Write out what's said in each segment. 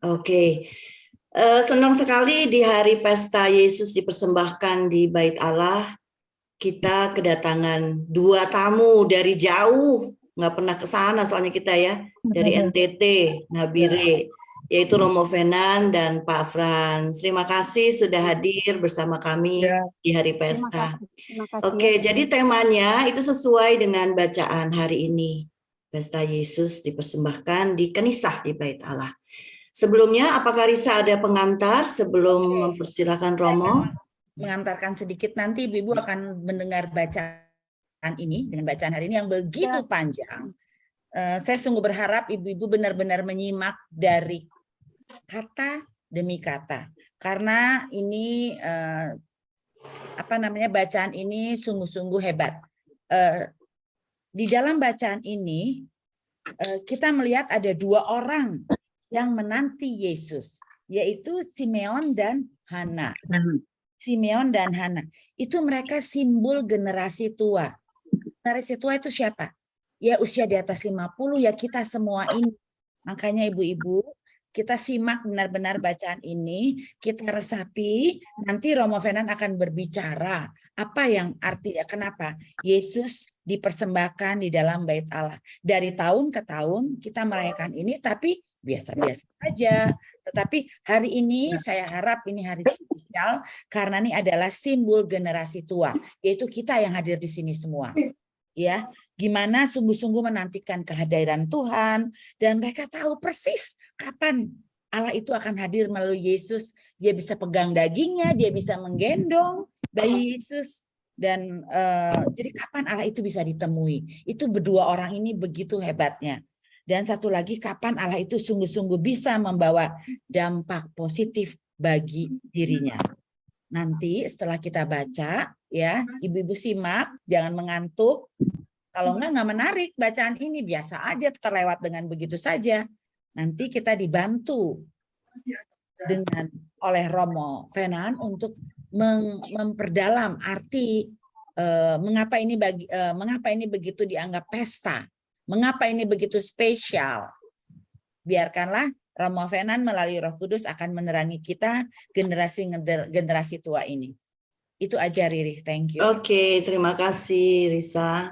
Oke. Senang sekali di hari pesta Yesus dipersembahkan di Bait Allah. Kita kedatangan dua tamu dari jauh, nggak pernah ke sana soalnya kita ya, dari NTT, Nabire, yaitu Romo Venan dan Pak Frans. Terima kasih sudah hadir bersama kami di hari pesta. Oke, jadi temanya itu sesuai dengan bacaan hari ini. Pesta Yesus dipersembahkan di Kenisah di Bait Allah. Sebelumnya, apakah Risa ada pengantar sebelum mempersilahkan Romo? Mengantarkan sedikit, nanti Ibu akan mendengar bacaan ini dengan bacaan hari ini yang begitu panjang. Saya sungguh berharap Ibu-ibu benar-benar menyimak dari kata demi kata, karena ini bacaan ini sungguh-sungguh hebat. Di dalam bacaan ini kita melihat ada dua orang yang menanti Yesus, yaitu Simeon dan Hana. Simeon dan Hana. Itu mereka simbol generasi tua. Generasi tua itu siapa? Ya usia di atas 50, ya kita semua ini. Makanya ibu-ibu, kita simak benar-benar bacaan ini, kita resapi, nanti Romo Venan akan berbicara apa yang artinya, kenapa Yesus dipersembahkan di dalam Bait Allah. Dari tahun ke tahun kita merayakan ini, tapi biasa-biasa saja. Tetapi hari ini saya harap ini hari spesial karena ini adalah simbol generasi tua, yaitu kita yang hadir di sini semua. Ya, gimana sungguh-sungguh menantikan kehadiran Tuhan, dan mereka tahu persis kapan Allah itu akan hadir melalui Yesus. Dia bisa pegang dagingnya, dia bisa menggendong bayi Yesus, dan jadi kapan Allah itu bisa ditemui. Itu berdua orang ini begitu hebatnya. Dan satu lagi, kapan Allah itu sungguh-sungguh bisa membawa dampak positif bagi dirinya. Nanti setelah kita baca, ya ibu-ibu simak, jangan mengantuk. Kalau nggak menarik bacaan ini, biasa aja terlewat dengan begitu saja. Nanti kita dibantu dengan oleh Romo Venan untuk memperdalam arti mengapa ini begitu dianggap pesta, mengapa ini begitu spesial. Biarkanlah Romo Venan melalui Roh Kudus akan menerangi kita generasi tua ini. Itu aja Riri, thank you. Oke, terima kasih Risa.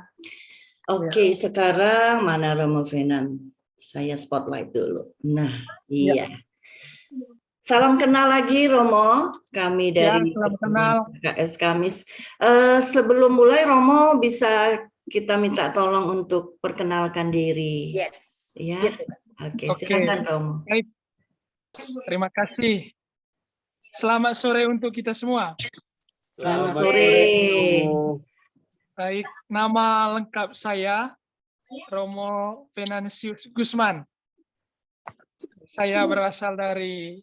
Oke, sekarang mana Romo Venan? Saya spotlight dulu. Nah, iya. Salam kenal lagi Romo, kami dari KS Kamis. Sebelum mulai Romo bisa kita minta tolong untuk perkenalkan diri. Yes. Ya. Oke, silakan Romo. Baik. Terima kasih. Selamat sore untuk kita semua. Selamat sore. Baik, nama lengkap saya Romo Venansius Gusman. Saya berasal dari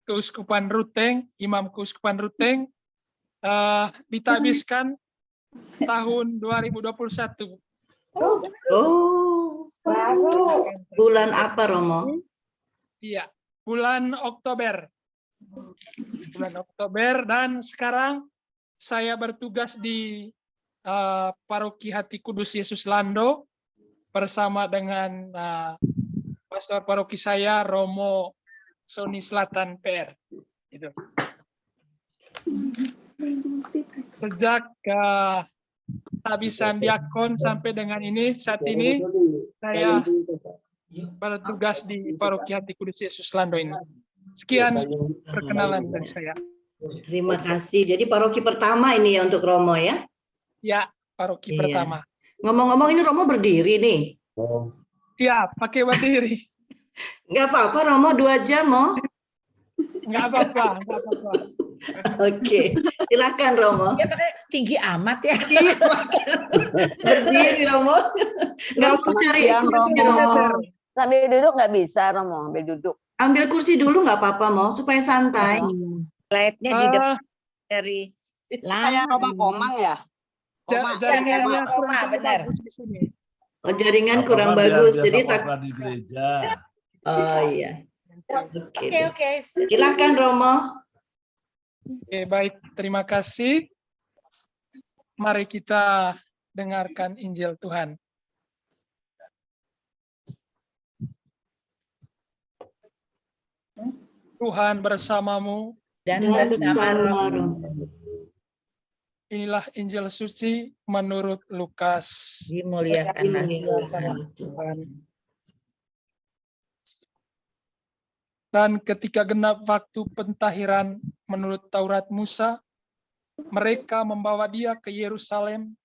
Keuskupan Ruteng, Imam Keuskupan Ruteng, ditabiskan tahun 2021. Oh, bulan apa Romo? Iya, bulan Oktober. Bulan Oktober, dan sekarang saya bertugas di Paroki Hati Kudus Yesus Lando bersama dengan pastor paroki saya Romo Soni Selatan PR. Gitu. Sejak kehabisan diakon sampai dengan saat ini saya bertugas di Paroki Hati Kudus Yesus Lando ini. Sekian perkenalan dari saya. Terima kasih. Jadi paroki pertama ini ya untuk Romo ya? Ya, paroki pertama. Ngomong-ngomong ini Romo berdiri nih. Ya, pakai berdiri. Nggak apa-apa Romo, 2 jam oh. Nggak apa-apa, nggak apa-apa. Oke, silakan Romo. Ya pakai tinggi amat ya. Berdiri Romo. Nggak mau cari kursi Romo. Sambil duduk nggak bisa Romo, sambil duduk. Ambil kursi dulu nggak apa-apa mau supaya santai. Slide-nya di depan dari Kayak Romo Komang ya? Jaringannya kurang benar. bagus di sini. Oh, jaringan kurang bagus. Jadi di gereja. Oh iya. Oke. Silakan Romo. Oke, baik. Terima kasih. Mari kita dengarkan Injil Tuhan. Tuhan bersamamu. dan dan bersama roh. bersama roh. Inilah Injil suci menurut Lukas. Dimuliakanlah Dimuliakanlah Tuhan. Tuhan. Dan ketika genap waktu pentahiran menurut Taurat Musa, mereka membawa dia ke Yerusalem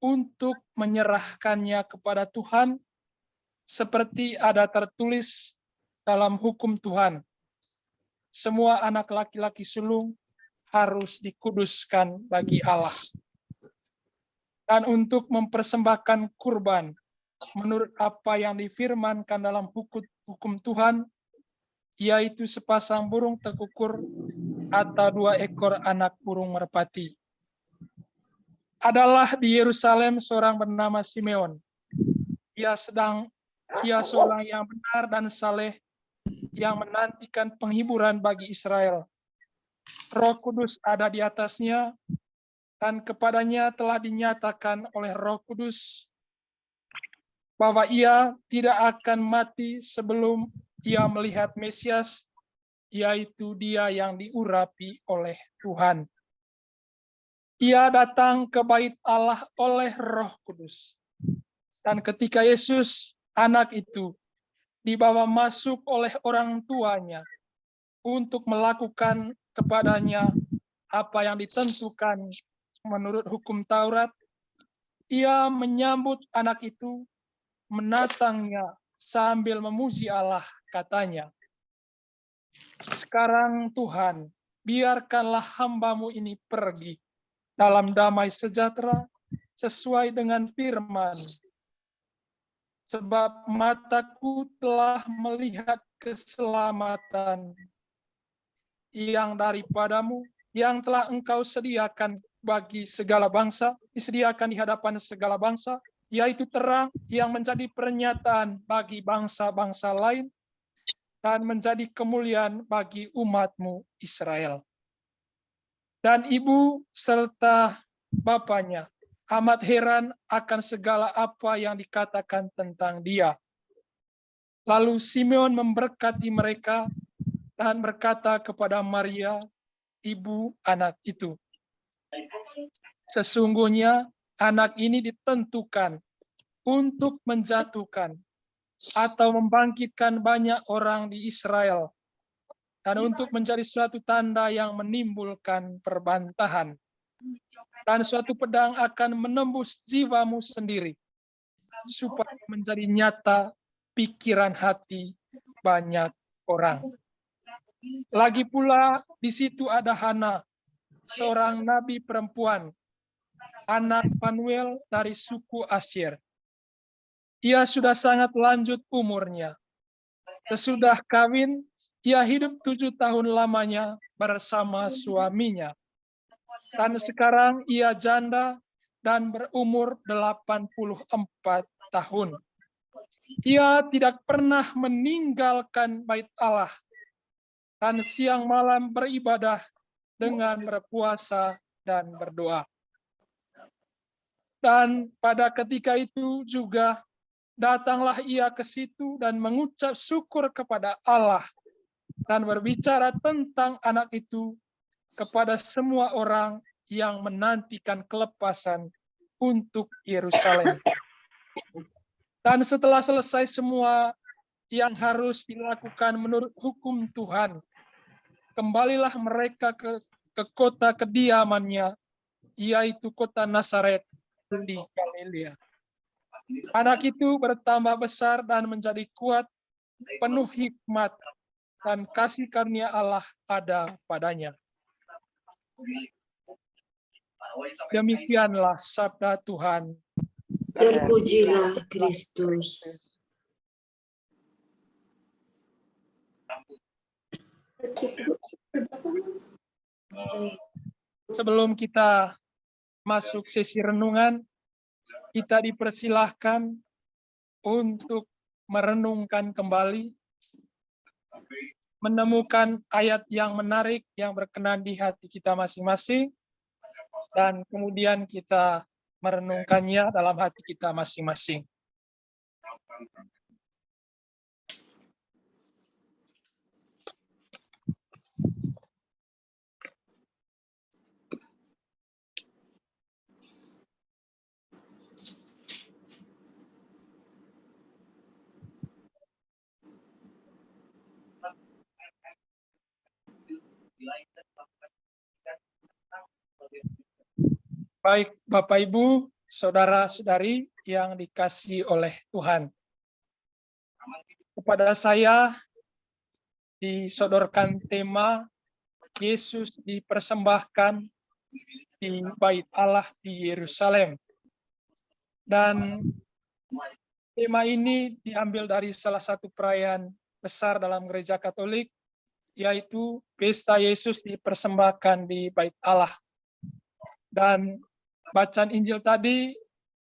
untuk menyerahkannya kepada Tuhan, seperti ada tertulis dalam hukum Tuhan. Semua anak laki-laki sulung harus dikuduskan bagi Allah. Dan untuk mempersembahkan kurban, menurut apa yang difirmankan dalam hukum Tuhan, yaitu sepasang burung tekukur atau 2 ekor anak burung merpati. Adalah di Yerusalem seorang bernama Simeon. Ia seorang yang benar dan saleh, yang menantikan penghiburan bagi Israel. Roh Kudus ada di atasnya, dan kepadanya telah dinyatakan oleh Roh Kudus bahwa ia tidak akan mati sebelum ia melihat Mesias, yaitu dia yang diurapi oleh Tuhan. Ia datang ke bait Allah oleh Roh Kudus. Dan ketika Yesus, anak itu, dibawa masuk oleh orang tuanya untuk melakukan kepadanya apa yang ditentukan menurut hukum Taurat, ia menyambut anak itu, menatangnya sambil memuji Allah, katanya, "Sekarang Tuhan, biarkanlah hamba-Mu ini pergi dalam damai sejahtera sesuai dengan firman. Sebab mataku telah melihat keselamatan yang daripadamu, yang telah Engkau sediakan bagi segala bangsa, disediakan di hadapan segala bangsa, yaitu terang yang menjadi pernyataan bagi bangsa-bangsa lain, dan menjadi kemuliaan bagi umat-Mu Israel." Dan ibu serta bapaknya amat heran akan segala apa yang dikatakan tentang dia. Lalu Simeon memberkati mereka dan berkata kepada Maria, ibu anak itu, "Sesungguhnya anak ini ditentukan untuk menjatuhkan atau membangkitkan banyak orang di Israel, dan untuk menjadi suatu tanda yang menimbulkan perbantahan. Dan suatu pedang akan menembus jiwamu sendiri, supaya menjadi nyata pikiran hati banyak orang." Lagi pula di situ ada Hana, seorang nabi perempuan, anak Panuel dari suku Asyir. Ia sudah sangat lanjut umurnya. Sesudah kawin, ia hidup 7 tahun lamanya bersama suaminya. Dan sekarang ia janda dan berumur 84 tahun. Ia tidak pernah meninggalkan bait Allah, dan siang malam beribadah dengan berpuasa dan berdoa. Dan pada ketika itu juga datanglah ia ke situ dan mengucap syukur kepada Allah dan berbicara tentang anak itu kepada semua orang yang menantikan kelepasan untuk Yerusalem. Dan setelah selesai semua yang harus dilakukan menurut hukum Tuhan, kembalilah mereka ke kota kediamannya, yaitu kota Nazaret di Galilea. Anak itu bertambah besar dan menjadi kuat, penuh hikmat, dan kasih karunia Allah ada padanya. Demikianlah sabda Tuhan. Terpujilah Kristus. Sebelum kita masuk sesi renungan, kita dipersilahkan untuk merenungkan kembali, menemukan ayat yang menarik yang berkenan di hati kita masing-masing, dan kemudian kita merenungkannya dalam hati kita masing-masing. Baik Bapak Ibu, saudara-saudari yang dikasihi oleh Tuhan. Kepada saya disodorkan tema Yesus dipersembahkan di Bait Allah di Yerusalem. Dan tema ini diambil dari salah satu perayaan besar dalam gereja Katolik, yaitu Pesta Yesus dipersembahkan di Bait Allah. Dan bacaan Injil tadi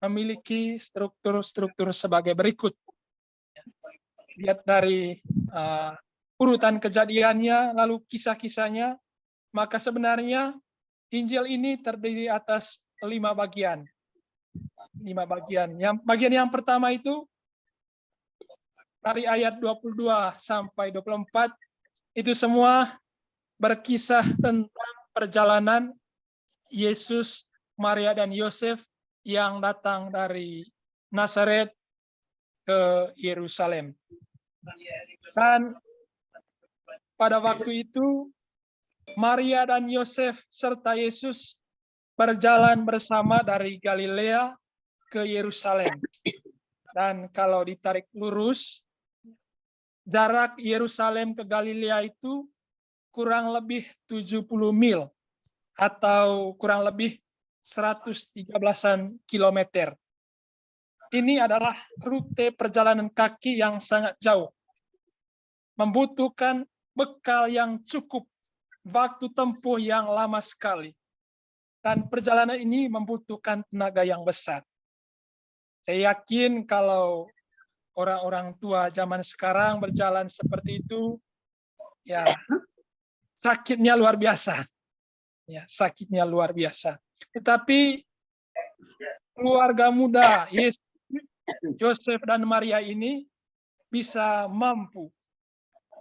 memiliki struktur-struktur sebagai berikut. Lihat dari urutan kejadiannya, lalu kisah-kisahnya, maka sebenarnya Injil ini terdiri atas 5 bagian. 5 bagian. Bagian yang pertama itu dari ayat 22 sampai 24, itu semua berkisah tentang perjalanan Yesus, Maria, dan Yosef yang datang dari Nazaret ke Yerusalem. Dan pada waktu itu, Maria dan Yosef serta Yesus berjalan bersama dari Galilea ke Yerusalem. Dan kalau ditarik lurus, jarak Yerusalem ke Galilea itu kurang lebih 70 mil atau kurang lebih 113-an kilometer. Ini adalah rute perjalanan kaki yang sangat jauh. Membutuhkan bekal yang cukup, waktu tempuh yang lama sekali. Dan perjalanan ini membutuhkan tenaga yang besar. Saya yakin kalau orang-orang tua zaman sekarang berjalan seperti itu, ya sakitnya luar biasa. Ya, sakitnya luar biasa. Tetapi keluarga muda Yesus, Yosef dan Maria ini bisa mampu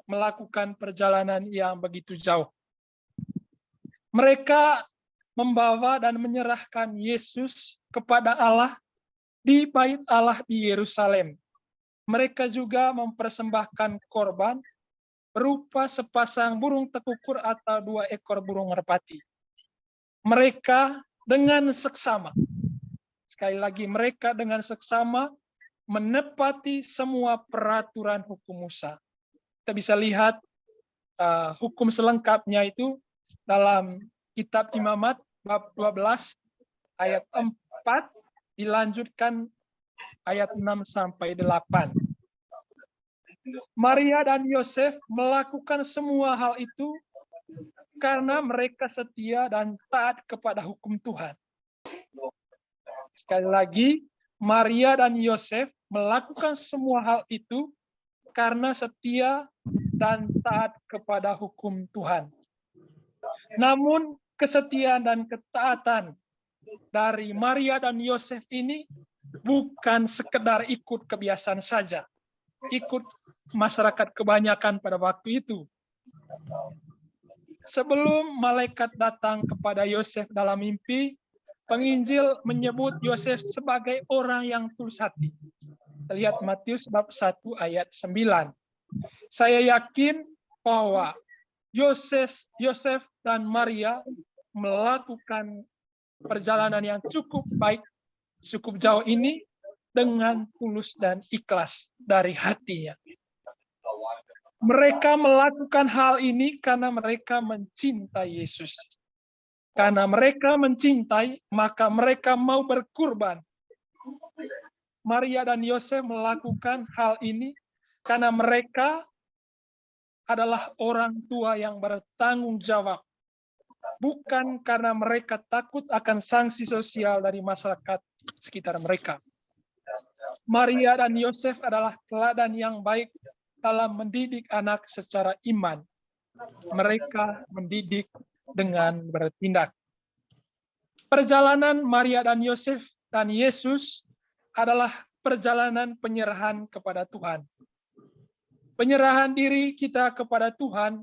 melakukan perjalanan yang begitu jauh. Mereka membawa dan menyerahkan Yesus kepada Allah di Bait Allah di Yerusalem. Mereka juga mempersembahkan korban berupa sepasang burung tekukur atau 2 ekor burung merpati. Mereka dengan seksama, sekali lagi mereka dengan seksama menepati semua peraturan hukum Musa. Kita bisa lihat hukum selengkapnya itu dalam kitab Imamat bab 12 ayat 4 dilanjutkan ayat 6 sampai 8. Maria dan Yosef melakukan semua hal itu karena mereka setia dan taat kepada hukum Tuhan. Sekali lagi, Maria dan Yosef melakukan semua hal itu karena setia dan taat kepada hukum Tuhan. Namun, kesetiaan dan ketaatan dari Maria dan Yosef ini bukan sekedar ikut kebiasaan saja, ikut masyarakat kebanyakan pada waktu itu. Sebelum malaikat datang kepada Yosef dalam mimpi, penginjil menyebut Yosef sebagai orang yang tulus hati. Lihat Matius bab 1 ayat 9. Saya yakin bahwa Yosef dan Maria melakukan perjalanan yang cukup baik, cukup jauh ini dengan tulus dan ikhlas dari hatinya. Mereka melakukan hal ini karena mereka mencintai Yesus. Karena mereka mencintai, maka mereka mau berkurban. Maria dan Yosef melakukan hal ini karena mereka adalah orang tua yang bertanggung jawab. Bukan karena mereka takut akan sanksi sosial dari masyarakat sekitar mereka. Maria dan Yosef adalah teladan yang baik dalam mendidik anak secara iman. Mereka mendidik dengan bertindak. Perjalanan Maria dan Yosef dan Yesus adalah perjalanan penyerahan kepada Tuhan. Penyerahan diri kita kepada Tuhan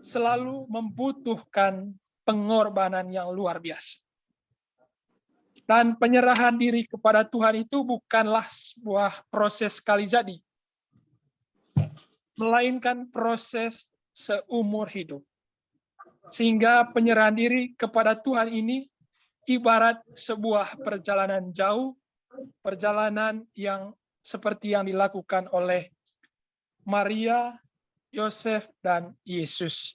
selalu membutuhkan pengorbanan yang luar biasa. Dan penyerahan diri kepada Tuhan itu bukanlah sebuah proses sekali jadi, melainkan proses seumur hidup. Sehingga penyerahan diri kepada Tuhan ini ibarat sebuah perjalanan jauh, perjalanan yang seperti yang dilakukan oleh Maria, Yosef, dan Yesus.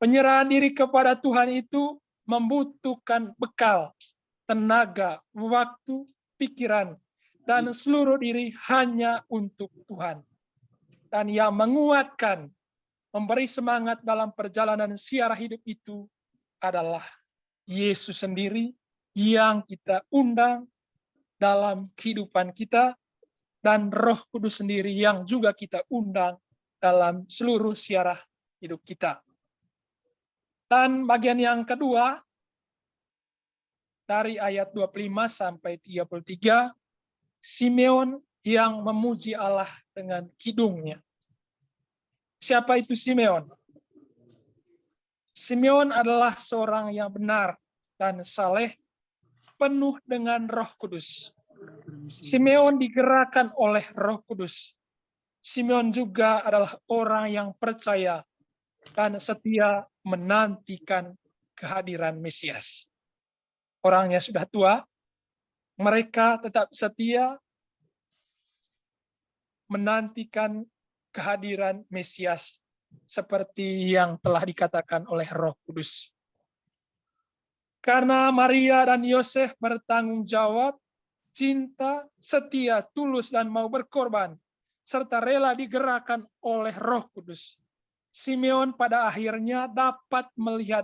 Penyerahan diri kepada Tuhan itu membutuhkan bekal, tenaga, waktu, pikiran, dan seluruh diri hanya untuk Tuhan. Dan yang menguatkan, memberi semangat dalam perjalanan siara hidup itu adalah Yesus sendiri yang kita undang dalam kehidupan kita, dan Roh Kudus sendiri yang juga kita undang dalam seluruh siara hidup kita. Dan bagian yang kedua, dari ayat 25 sampai 33, Simeon yang memuji Allah dengan kidungnya. Siapa itu Simeon? Simeon adalah seorang yang benar dan saleh, penuh dengan Roh Kudus. Simeon digerakkan oleh Roh Kudus. Simeon juga adalah orang yang percaya dan setia menantikan kehadiran Mesias. Orangnya sudah tua, mereka tetap setia menantikan kehadiran Mesias seperti yang telah dikatakan oleh Roh Kudus. Karena Maria dan Yosef bertanggung jawab, cinta, setia, tulus, dan mau berkorban, serta rela digerakkan oleh Roh Kudus, Simeon pada akhirnya dapat melihat,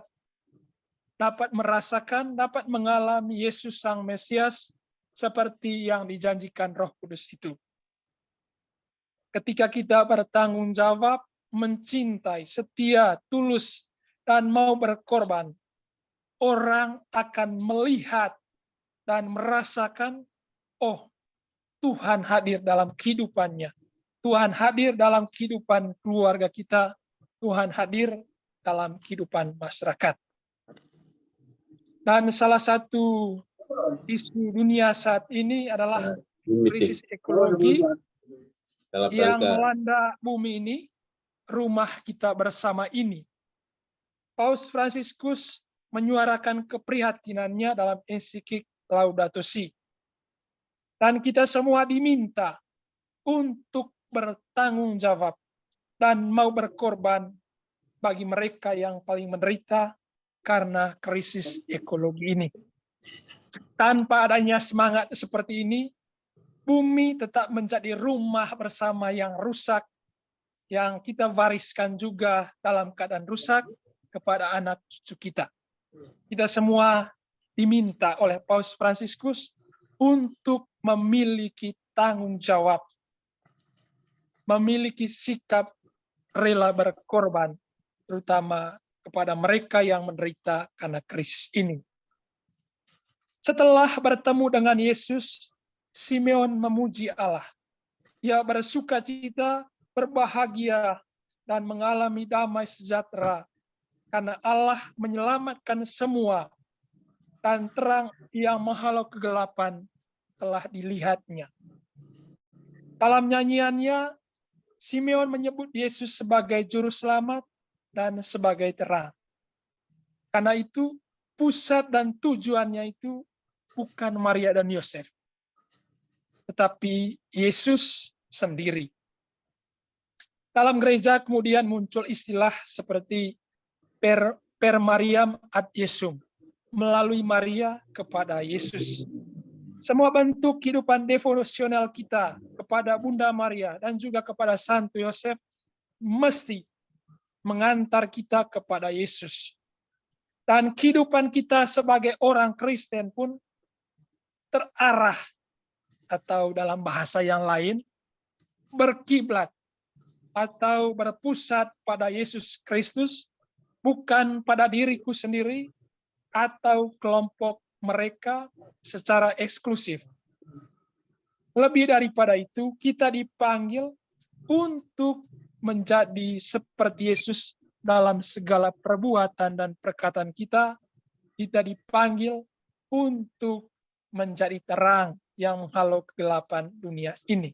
dapat merasakan, dapat mengalami Yesus Sang Mesias seperti yang dijanjikan Roh Kudus itu. Ketika kita bertanggung jawab, mencintai, setia, tulus, dan mau berkorban, orang akan melihat dan merasakan, oh, Tuhan hadir dalam kehidupannya. Tuhan hadir dalam kehidupan keluarga kita. Tuhan hadir dalam kehidupan masyarakat. Dan salah satu isu dunia saat ini adalah krisis ekologi yang melanda bumi ini, rumah kita bersama ini. Paus Fransiskus menyuarakan keprihatinannya dalam ensiklik Laudato Si. Dan kita semua diminta untuk bertanggung jawab dan mau berkorban bagi mereka yang paling menderita karena krisis ekologi ini. Tanpa adanya semangat seperti ini, bumi tetap menjadi rumah bersama yang rusak, yang kita wariskan juga dalam keadaan rusak kepada anak cucu kita. Kita semua diminta oleh Paus Fransiskus untuk memiliki tanggung jawab, memiliki sikap rela berkorban, terutama kepada mereka yang menderita karena krisis ini. Setelah bertemu dengan Yesus, Simeon memuji Allah. Ia bersuka cita, berbahagia, dan mengalami damai sejahtera karena Allah menyelamatkan semua, dan terang yang menghalau kegelapan telah dilihatnya. Dalam nyanyiannya, Simeon menyebut Yesus sebagai juru selamat dan sebagai terang. Karena itu, pusat dan tujuannya itu bukan Maria dan Yosef, tetapi Yesus sendiri. Dalam gereja kemudian muncul istilah seperti per Mariam ad Yesum, melalui Maria kepada Yesus. Semua bentuk kehidupan devosional kita kepada Bunda Maria dan juga kepada Santo Yosef mesti mengantar kita kepada Yesus. Dan kehidupan kita sebagai orang Kristen pun terarah, atau dalam bahasa yang lain, berkiblat atau berpusat pada Yesus Kristus, bukan pada diriku sendiri atau kelompok mereka secara eksklusif. Lebih daripada itu, kita dipanggil untuk menjadi seperti Yesus dalam segala perbuatan dan perkataan kita. Kita dipanggil untuk menjadi terang yang menghalau kegelapan dunia ini.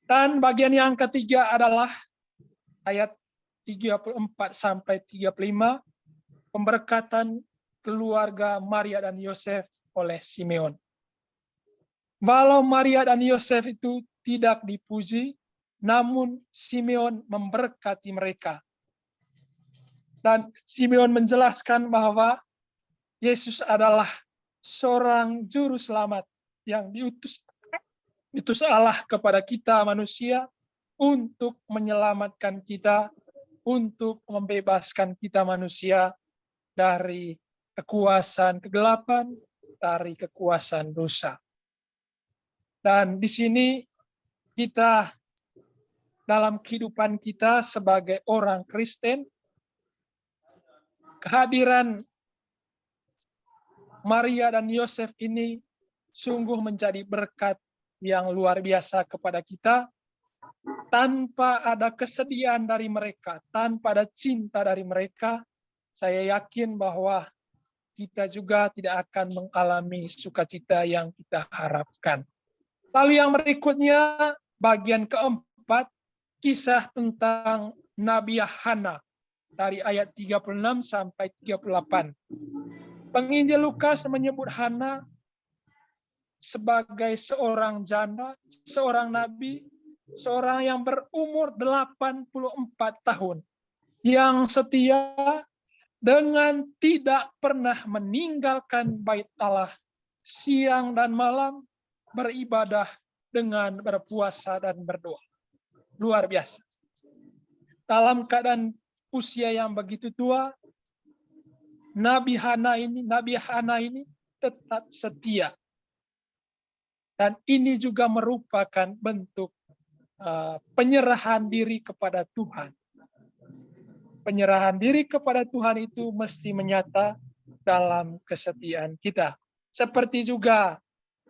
Dan bagian yang ketiga adalah ayat 34 sampai 35, pemberkatan keluarga Maria dan Yosef oleh Simeon. Walau Maria dan Yosef itu tidak dipuji, namun Simeon memberkati mereka. Dan Simeon menjelaskan bahwa Yesus adalah seorang juru selamat yang diutus Allah kepada kita manusia untuk menyelamatkan kita, untuk membebaskan kita manusia dari kekuasaan kegelapan, dari kekuasaan dosa. Dan di sini kita dalam kehidupan kita sebagai orang Kristen, kehadiran Maria dan Yosef ini sungguh menjadi berkat yang luar biasa kepada kita. Tanpa ada kesedihan dari mereka, tanpa ada cinta dari mereka, saya yakin bahwa kita juga tidak akan mengalami sukacita yang kita harapkan. Lalu yang berikutnya, bagian keempat, kisah tentang Nabi Hana dari ayat 36 sampai 38. Penginjil Lukas menyebut Hana sebagai seorang janda, seorang nabi, seorang yang berumur 84 tahun, yang setia dengan tidak pernah meninggalkan bait Allah, siang dan malam beribadah dengan berpuasa dan berdoa. Luar biasa. Dalam keadaan usia yang begitu tua, Nabi Hana ini tetap setia. Dan ini juga merupakan bentuk penyerahan diri kepada Tuhan. Penyerahan diri kepada Tuhan itu mesti menyata dalam kesetiaan kita. Seperti juga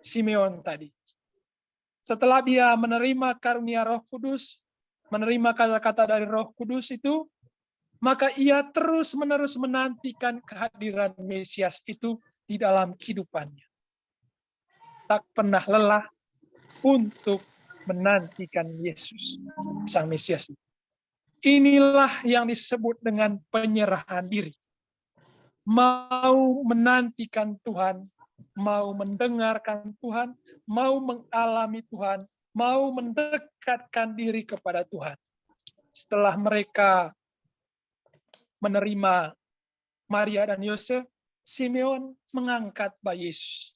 Simeon tadi. Setelah dia menerima karunia Roh Kudus, menerima kata-kata dari Roh Kudus itu, maka ia terus-menerus menantikan kehadiran Mesias itu di dalam kehidupannya. Tak pernah lelah untuk menantikan Yesus, Sang Mesias. Inilah yang disebut dengan penyerahan diri. Mau menantikan Tuhan, mau mendengarkan Tuhan, mau mengalami Tuhan, mau mendekatkan diri kepada Tuhan. Setelah mereka menerima Maria dan Yosef, Simeon mengangkat bayi Yesus.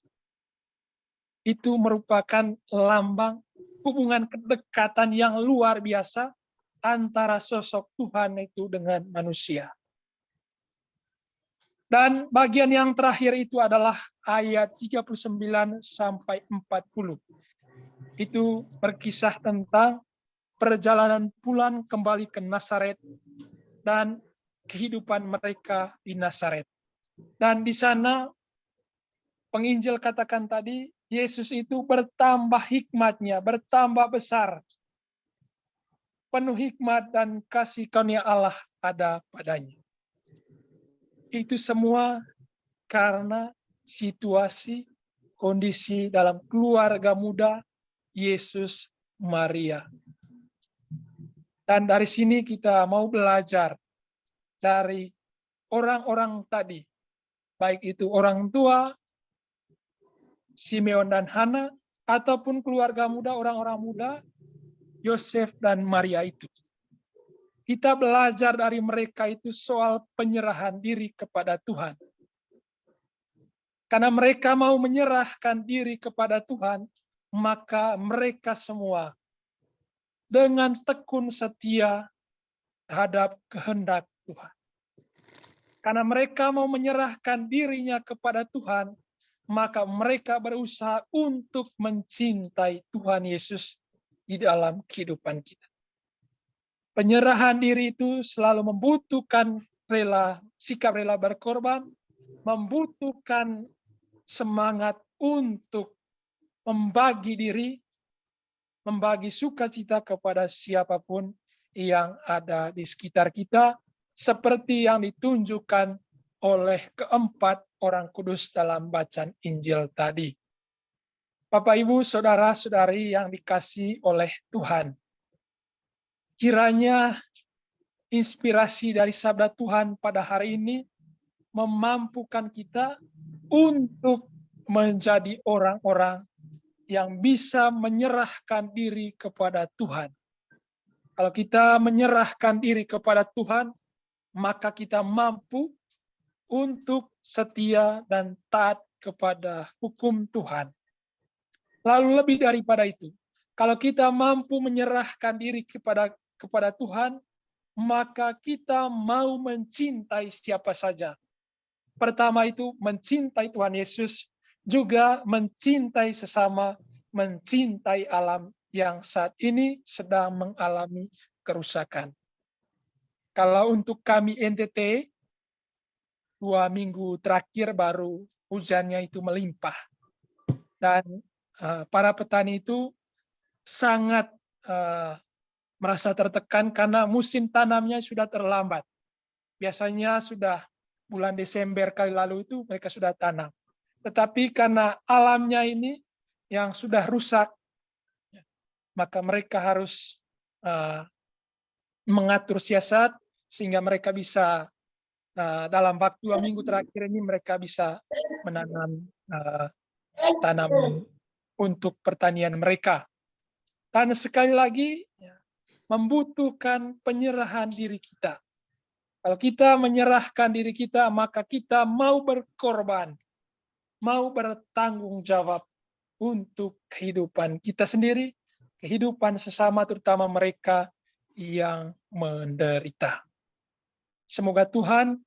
Itu merupakan lambang hubungan kedekatan yang luar biasa antara sosok Tuhan itu dengan manusia. Dan bagian yang terakhir itu adalah ayat 39 sampai 40. Itu berkisah tentang perjalanan pulang kembali ke Nazaret dan kehidupan mereka di Nazaret. Dan di sana penginjil katakan tadi, Yesus itu bertambah hikmatnya, bertambah besar. Penuh hikmat dan kasih karunia Allah ada padanya. Itu semua karena situasi, kondisi dalam keluarga muda Yesus Maria. Dan dari sini kita mau belajar dari orang-orang tadi, baik itu orang tua, Simeon dan Hana, ataupun keluarga muda, orang-orang muda, Yosef dan Maria itu. Kita belajar dari mereka itu soal penyerahan diri kepada Tuhan. Karena mereka mau menyerahkan diri kepada Tuhan, maka mereka semua dengan tekun setia terhadap kehendak Tuhan. Karena mereka mau menyerahkan dirinya kepada Tuhan, maka mereka berusaha untuk mencintai Tuhan Yesus di dalam kehidupan kita. Penyerahan diri itu selalu membutuhkan sikap rela berkorban, membutuhkan semangat untuk membagi diri, membagi sukacita kepada siapapun yang ada di sekitar kita, seperti yang ditunjukkan oleh keempat orang kudus dalam bacaan Injil tadi. Bapak, Ibu, saudara-saudari yang dikasihi oleh Tuhan, kiranya inspirasi dari sabda Tuhan pada hari ini memampukan kita untuk menjadi orang-orang yang bisa menyerahkan diri kepada Tuhan. Kalau kita menyerahkan diri kepada Tuhan, maka kita mampu untuk setia dan taat kepada hukum Tuhan. Lalu lebih daripada itu, kalau kita mampu menyerahkan diri kepada Tuhan, maka kita mau mencintai siapa saja. Pertama itu mencintai Tuhan Yesus, juga mencintai sesama, mencintai alam yang saat ini sedang mengalami kerusakan. Kalau untuk kami NTT, 2 minggu terakhir baru hujannya itu melimpah. Dan para petani itu sangat merasa tertekan karena musim tanamnya sudah terlambat. Biasanya sudah bulan Desember kali lalu itu mereka sudah tanam. Tetapi karena alamnya ini yang sudah rusak, maka mereka harus mengatur siasat sehingga mereka bisa dalam waktu 2 minggu terakhir ini mereka bisa menanam tanaman untuk pertanian mereka. Dan sekali lagi membutuhkan penyerahan diri kita. Kalau kita menyerahkan diri kita, maka kita mau berkorban, mau bertanggung jawab untuk kehidupan kita sendiri, kehidupan sesama, terutama mereka yang menderita. Semoga Tuhan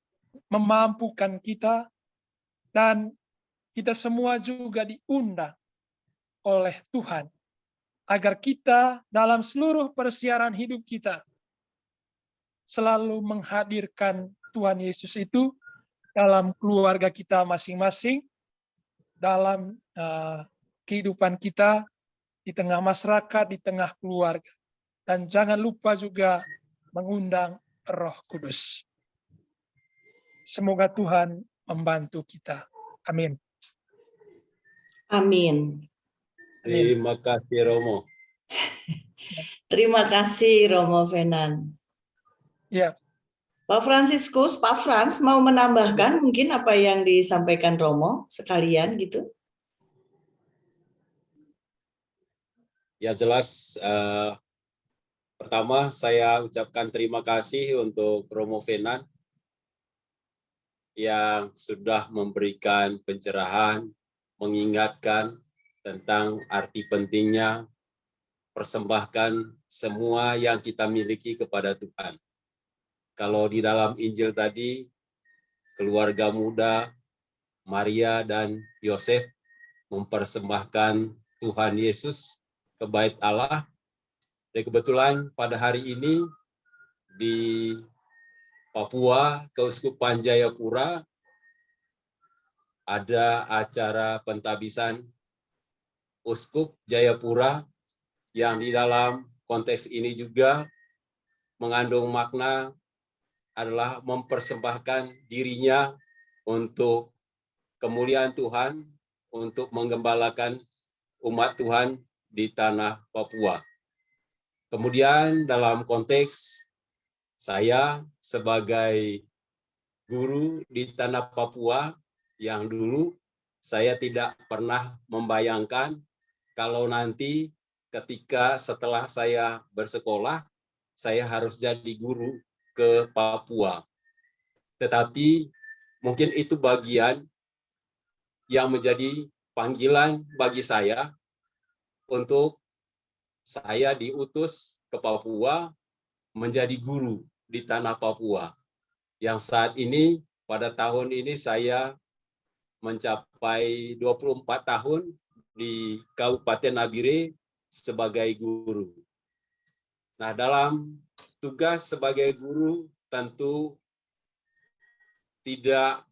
memampukan kita dan kita semua juga diundang oleh Tuhan agar kita dalam seluruh persiaran hidup kita selalu menghadirkan Tuhan Yesus itu dalam keluarga kita masing-masing, dalam kehidupan kita di tengah masyarakat, di tengah keluarga. Dan jangan lupa juga mengundang Roh Kudus. Semoga Tuhan membantu kita. Amin. Amin. Terima kasih Romo. Terima kasih Romo Venan. Ya, Pak Fransiskus, Pak Frans mau menambahkan mungkin apa yang disampaikan Romo sekalian gitu? Ya jelas, pertama saya ucapkan terima kasih untuk Romo Venan yang sudah memberikan pencerahan, mengingatkan tentang arti pentingnya persembahkan semua yang kita miliki kepada Tuhan. Kalau di dalam Injil tadi, keluarga muda Maria dan Yosef mempersembahkan Tuhan Yesus ke Bait Allah. Dan kebetulan pada hari ini di Papua, Keuskupan Jayapura, ada acara pentabisan Uskup Jayapura yang di dalam konteks ini juga mengandung makna adalah mempersembahkan dirinya untuk kemuliaan Tuhan, untuk menggembalakan umat Tuhan di tanah Papua. Kemudian dalam konteks saya sebagai guru di tanah Papua yang dulu saya tidak pernah membayangkan kalau nanti ketika setelah saya bersekolah, saya harus jadi guru ke Papua. Tetapi mungkin itu bagian yang menjadi panggilan bagi saya untuk saya diutus ke Papua menjadi guru di tanah Papua. Yang saat ini, pada tahun ini saya mencapai 24 tahun di Kabupaten Nabire sebagai guru. Nah, dalam tugas sebagai guru tentu tidak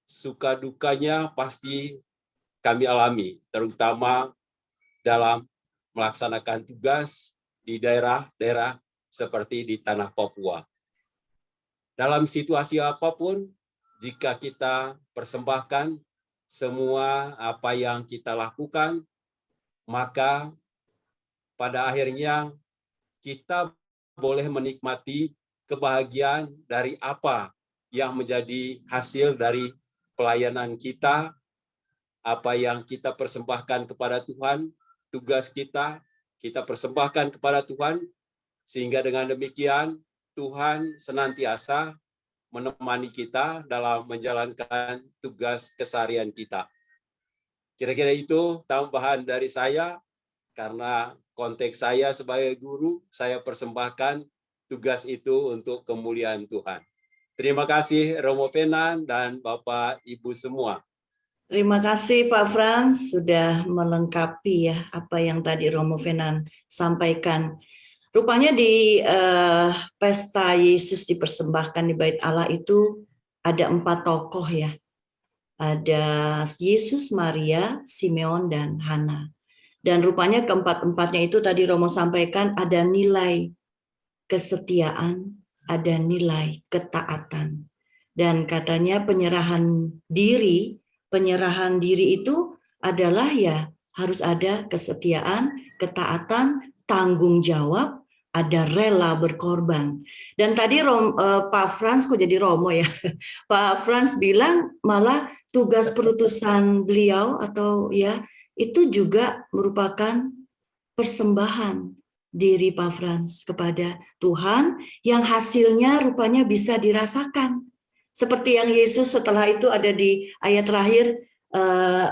suka dukanya pasti kami alami, terutama dalam melaksanakan tugas di daerah-daerah seperti di tanah Papua. Dalam situasi apapun, jika kita persembahkan semua apa yang kita lakukan, maka pada akhirnya kita boleh menikmati kebahagiaan dari apa yang menjadi hasil dari pelayanan kita, apa yang kita persembahkan kepada Tuhan, tugas kita persembahkan kepada Tuhan, sehingga dengan demikian Tuhan senantiasa menemani kita dalam menjalankan tugas keseharian kita. Kira-kira itu tambahan dari saya, karena konteks saya sebagai guru, saya persembahkan tugas itu untuk kemuliaan Tuhan. Terima kasih Romo Penan dan Bapak Ibu semua. Terima kasih Pak Frans sudah melengkapi ya apa yang tadi Romo Venan sampaikan. Rupanya di pesta Yesus dipersembahkan di Bait Allah itu ada 4 tokoh ya. Ada Yesus, Maria, Simeon, dan Hana. Dan rupanya keempat-empatnya itu tadi Romo sampaikan ada nilai kesetiaan, ada nilai ketaatan. Dan katanya penyerahan diri itu adalah ya harus ada kesetiaan, ketaatan, tanggung jawab, ada rela berkorban. Dan tadi Pak Frans kok jadi Romo ya. Pak Frans bilang malah tugas perutusan beliau atau ya itu juga merupakan persembahan diri Pak Frans kepada Tuhan yang hasilnya rupanya bisa dirasakan. Seperti yang Yesus setelah itu ada di ayat terakhir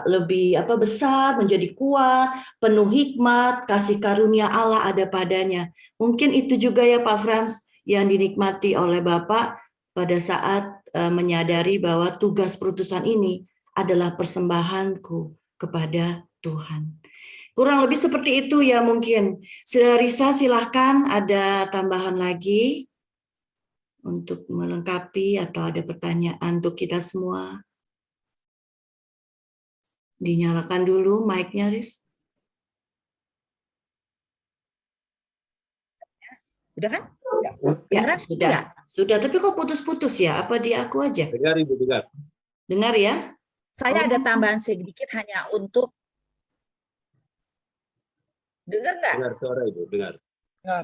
lebih besar, menjadi kuat, penuh hikmat, kasih karunia Allah ada padanya. Mungkin itu juga ya Pak Frans yang dinikmati oleh Bapak pada saat menyadari bahwa tugas perutusan ini adalah persembahanku kepada Tuhan. Kurang lebih seperti itu ya mungkin. Saudara Risa silahkan ada tambahan lagi untuk melengkapi atau ada pertanyaan untuk kita semua. Dinyalakan dulu mic-nya, Riz. Udah kan? Ya, sudah. Sudah, tapi kok putus-putus ya? Apa di aku aja? Dengar Ibu, dengar. Dengar ya? Saya ada tambahan sedikit hanya untuk dengar nggak? Dengar suara Ibu, dengar.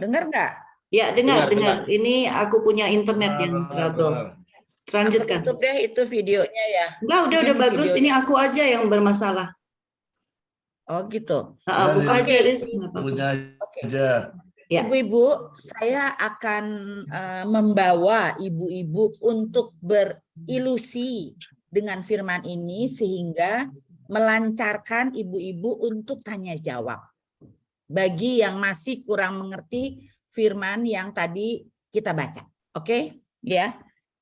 Dengar nggak? Ya, dengar. Dengar. Ini aku punya internet yang trouble. Lanjutkan. Tutup deh itu videonya ya. Enggak, udah bagus. Ini aku aja yang bermasalah. Oh gitu. Buka aja, Riz. Oke. Ya. Ibu-ibu, saya akan membawa ibu-ibu untuk berilusi dengan firman ini sehingga melancarkan ibu-ibu untuk tanya jawab. Bagi yang masih kurang mengerti firman yang tadi kita baca. Oke? Ya.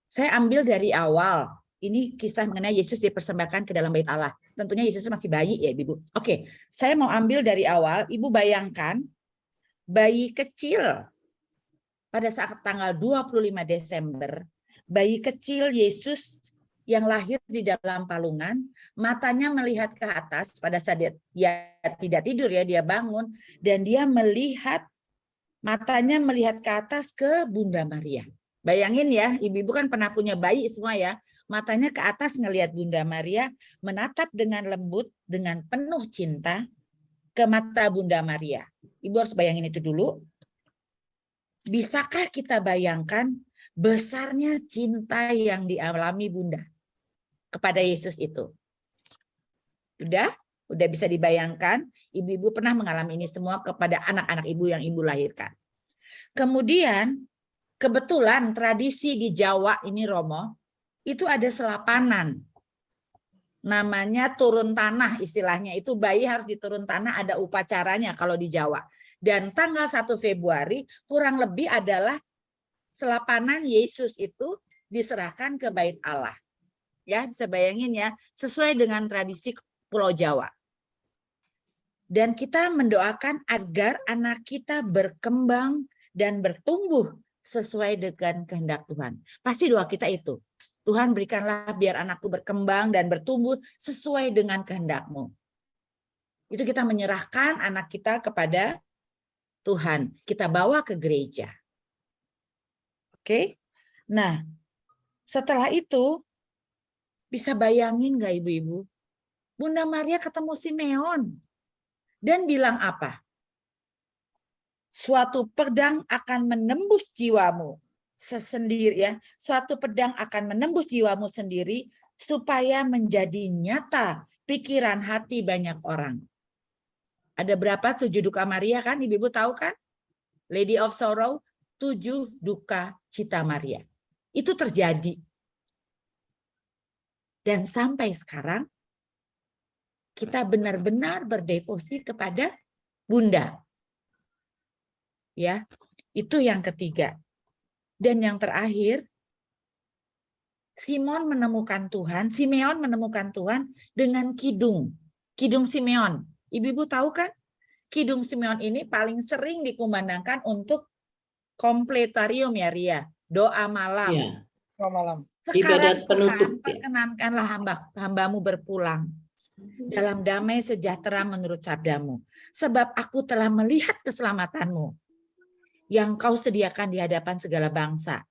Saya ambil dari awal. Ini kisah mengenai Yesus dipersembahkan ke dalam Bait Allah. Tentunya Yesus masih bayi ya, Ibu. Oke, saya mau ambil dari awal. Ibu bayangkan bayi kecil pada saat tanggal 25 Desember, bayi kecil Yesus yang lahir di dalam palungan, matanya melihat ke atas pada saat dia tidak tidur ya, dia bangun dan dia melihat matanya melihat ke atas ke Bunda Maria. Bayangin ya, ibu-ibu kan pernah punya bayi semua ya. Matanya ke atas ngelihat Bunda Maria, menatap dengan lembut, dengan penuh cinta ke mata Bunda Maria. Ibu harus bayangin itu dulu. Bisakah kita bayangkan besarnya cinta yang dialami Bunda kepada Yesus itu? Udah bisa dibayangkan, ibu-ibu pernah mengalami ini semua kepada anak-anak ibu yang ibu lahirkan. Kemudian, kebetulan tradisi di Jawa ini Romo, itu ada selapanan. Namanya turun tanah istilahnya. Itu bayi harus diturun tanah, ada upacaranya kalau di Jawa. Dan tanggal 1 Februari kurang lebih adalah selapanan Yesus itu diserahkan ke Bait Allah. Ya, bisa bayangin ya, sesuai dengan tradisi Pulau Jawa. Dan kita mendoakan agar anak kita berkembang dan bertumbuh sesuai dengan kehendak Tuhan. Pasti doa kita itu. Tuhan berikanlah biar anakku berkembang dan bertumbuh sesuai dengan kehendak-Mu. Itu kita menyerahkan anak kita kepada Tuhan. Kita bawa ke gereja. Oke? Nah, setelah itu, bisa bayangin nggak ibu-ibu? Bunda Maria ketemu Simeon. Dan bilang apa? Suatu pedang akan menembus jiwamu. sesendiri ya, suatu pedang akan menembus jiwamu sendiri supaya menjadi nyata pikiran hati banyak orang. Ada berapa 7 duka Maria kan? Ibu-ibu tahu kan? Lady of Sorrow, 7 duka cita Maria. Itu terjadi. Dan sampai sekarang kita benar-benar berdevosi kepada Bunda. Ya, itu yang ketiga. Dan yang terakhir, Simeon menemukan Tuhan dengan kidung. Kidung Simeon. Ibu-ibu tahu kan? Kidung Simeon ini paling sering dikumandangkan untuk kompletarium ya Ria. Doa malam. Ya. Selamat malam. Ibadat Sekarang penutup, Tuhan, ya. perkenankanlah hambamu berpulang dalam damai sejahtera menurut sabdamu. Sebab aku telah melihat keselamatanmu yang kau sediakan di hadapan segala bangsa.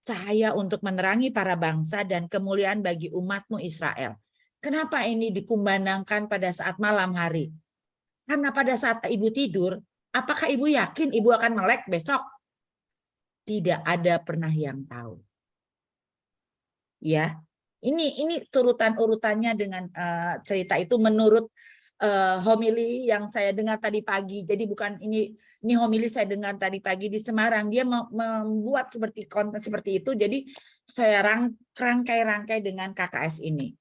Cahaya untuk menerangi para bangsa dan kemuliaan bagi umatmu Israel. Kenapa ini dikumandangkan pada saat malam hari? Karena pada saat ibu tidur, apakah ibu yakin ibu akan melek besok? Tidak ada pernah yang tahu. Ya, ini urutannya dengan cerita itu menurut homili yang saya dengar tadi pagi. Jadi bukan ini homili saya dengar tadi pagi di Semarang. Dia membuat seperti konten seperti itu. Jadi saya rangkai dengan KKS ini.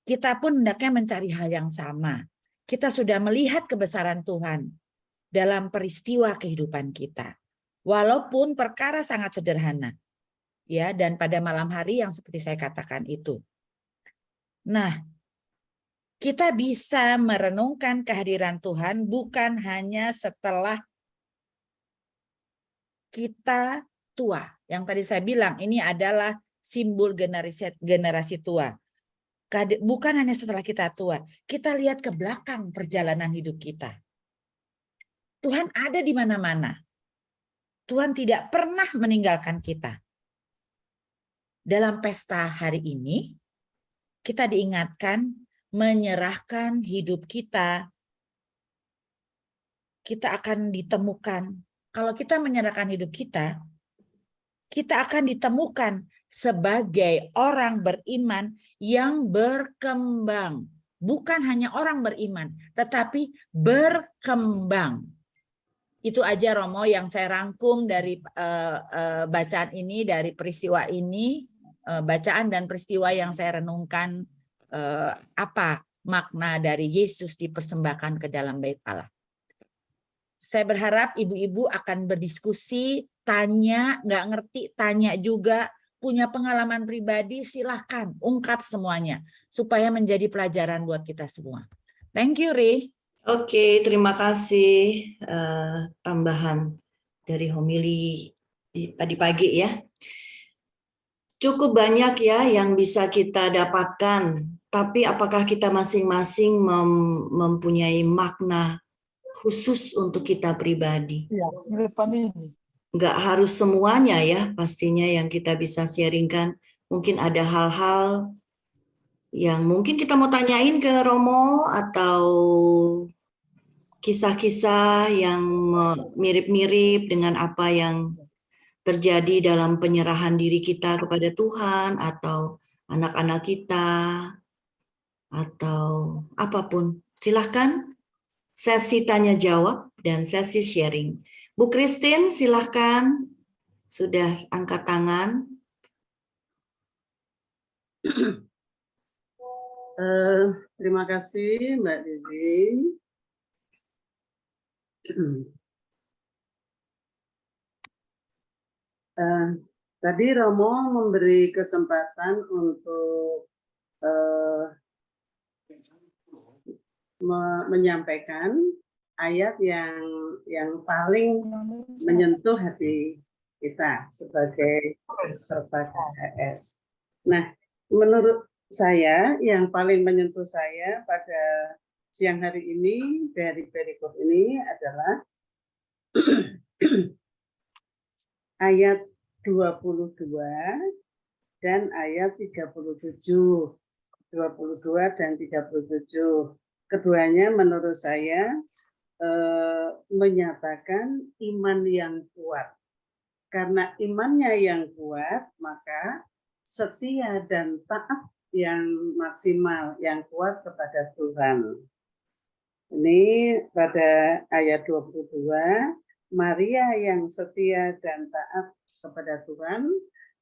Kita pun hendaknya mencari hal yang sama. Kita sudah melihat kebesaran Tuhan dalam peristiwa kehidupan kita. Walaupun perkara sangat sederhana. Ya, dan pada malam hari yang seperti saya katakan itu. Nah, kita bisa merenungkan kehadiran Tuhan bukan hanya setelah kita tua. Yang tadi saya bilang ini adalah simbol generasi tua. Bukan hanya setelah kita tua. Kita lihat ke belakang perjalanan hidup kita. Tuhan ada di mana-mana. Tuhan tidak pernah meninggalkan kita. Dalam pesta hari ini, kita diingatkan menyerahkan hidup kita akan ditemukan. Kalau kita menyerahkan hidup kita akan ditemukan sebagai orang beriman yang berkembang. Bukan hanya orang beriman, tetapi berkembang. Itu aja Romo yang saya rangkum dari bacaan ini, dari peristiwa ini, bacaan dan peristiwa yang saya renungkan. Apa makna dari Yesus dipersembahkan ke dalam bait Allah. Saya berharap ibu-ibu akan berdiskusi, tanya, nggak ngerti, tanya juga, punya pengalaman pribadi, silahkan ungkap semuanya, supaya menjadi pelajaran buat kita semua. Thank you, Ri. Oke, terima kasih tambahan dari homili tadi pagi ya. Cukup banyak ya yang bisa kita dapatkan, tapi apakah kita masing-masing mempunyai makna khusus untuk kita pribadi? Iya, di depan ini. Nggak harus semuanya ya, pastinya yang kita bisa sharingkan. Mungkin ada hal-hal yang mungkin kita mau tanyain ke Romo atau kisah-kisah yang mirip-mirip dengan apa yang terjadi dalam penyerahan diri kita kepada Tuhan atau anak-anak kita atau apapun. Silahkan sesi tanya jawab dan sesi sharing. Bu Christine silahkan, sudah angkat tangan. Terima kasih Mbak Didi. Tadi Romo memberi kesempatan untuk menyampaikan ayat yang paling menyentuh hati kita sebagai peserta KKS. Nah, menurut saya yang paling menyentuh saya pada siang hari ini dari perikop ini adalah ayat 22 dan ayat 37. 22 dan 37. Keduanya menurut saya menyatakan iman yang kuat. Karena imannya yang kuat, maka setia dan taat yang maksimal, yang kuat kepada Tuhan. Ini pada ayat 22, Maria yang setia dan taat kepada Tuhan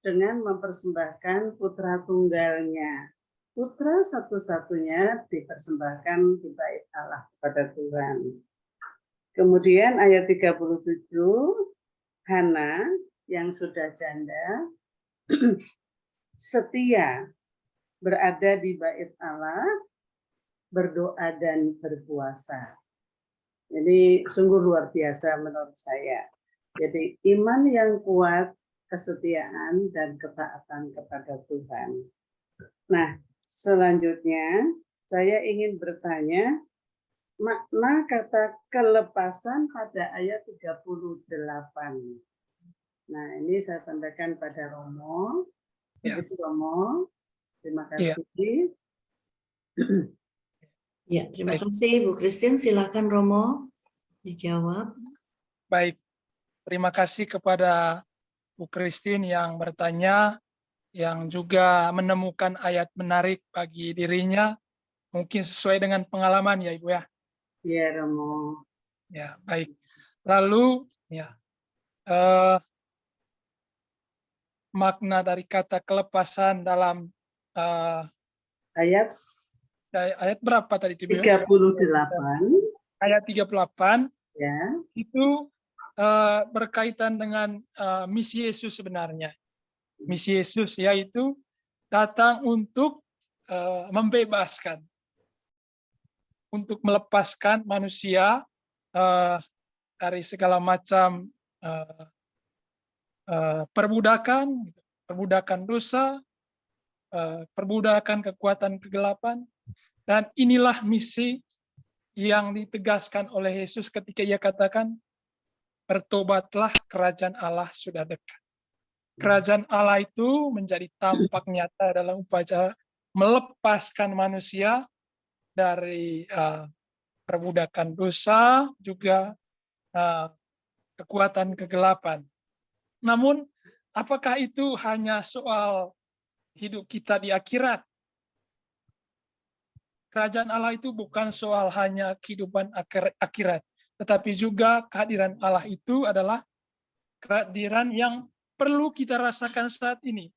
dengan mempersembahkan putra tunggalnya. Putra satu-satunya dipersembahkan di bait Allah kepada Tuhan. Kemudian ayat 37, Hana yang sudah janda setia berada di bait Allah, berdoa dan berpuasa. Jadi sungguh luar biasa menurut saya. Jadi iman yang kuat, kesetiaan dan ketaatan kepada Tuhan. Nah, selanjutnya saya ingin bertanya makna kata kelepasan pada ayat 38. Nah, ini saya sampaikan pada Romo. Begitu Romo. Terima kasih. Ya, terima kasih Bu Christine. Silakan Romo dijawab. Baik, terima kasih kepada Bu Christine yang bertanya, yang juga menemukan ayat menarik bagi dirinya, mungkin sesuai dengan pengalaman ya Ibu ya. Iya Romo. Ya, baik. Lalu ya makna dari kata kelepasan dalam Ayat berapa tadi itu? 38. Ayat 38 Ya. itu berkaitan dengan misi Yesus sebenarnya. Misi Yesus yaitu datang untuk membebaskan, untuk melepaskan manusia dari segala macam perbudakan dosa, perbudakan kekuatan kegelapan, dan inilah misi yang ditegaskan oleh Yesus ketika Ia katakan, bertobatlah, kerajaan Allah sudah dekat. Kerajaan Allah itu menjadi tampak nyata dalam upaya melepaskan manusia dari perbudakan dosa, juga kekuatan kegelapan. Namun, apakah itu hanya soal hidup kita di akhirat? Kerajaan Allah itu bukan soal hanya kehidupan akhirat, tetapi juga kehadiran Allah itu adalah kehadiran yang perlu kita rasakan saat ini,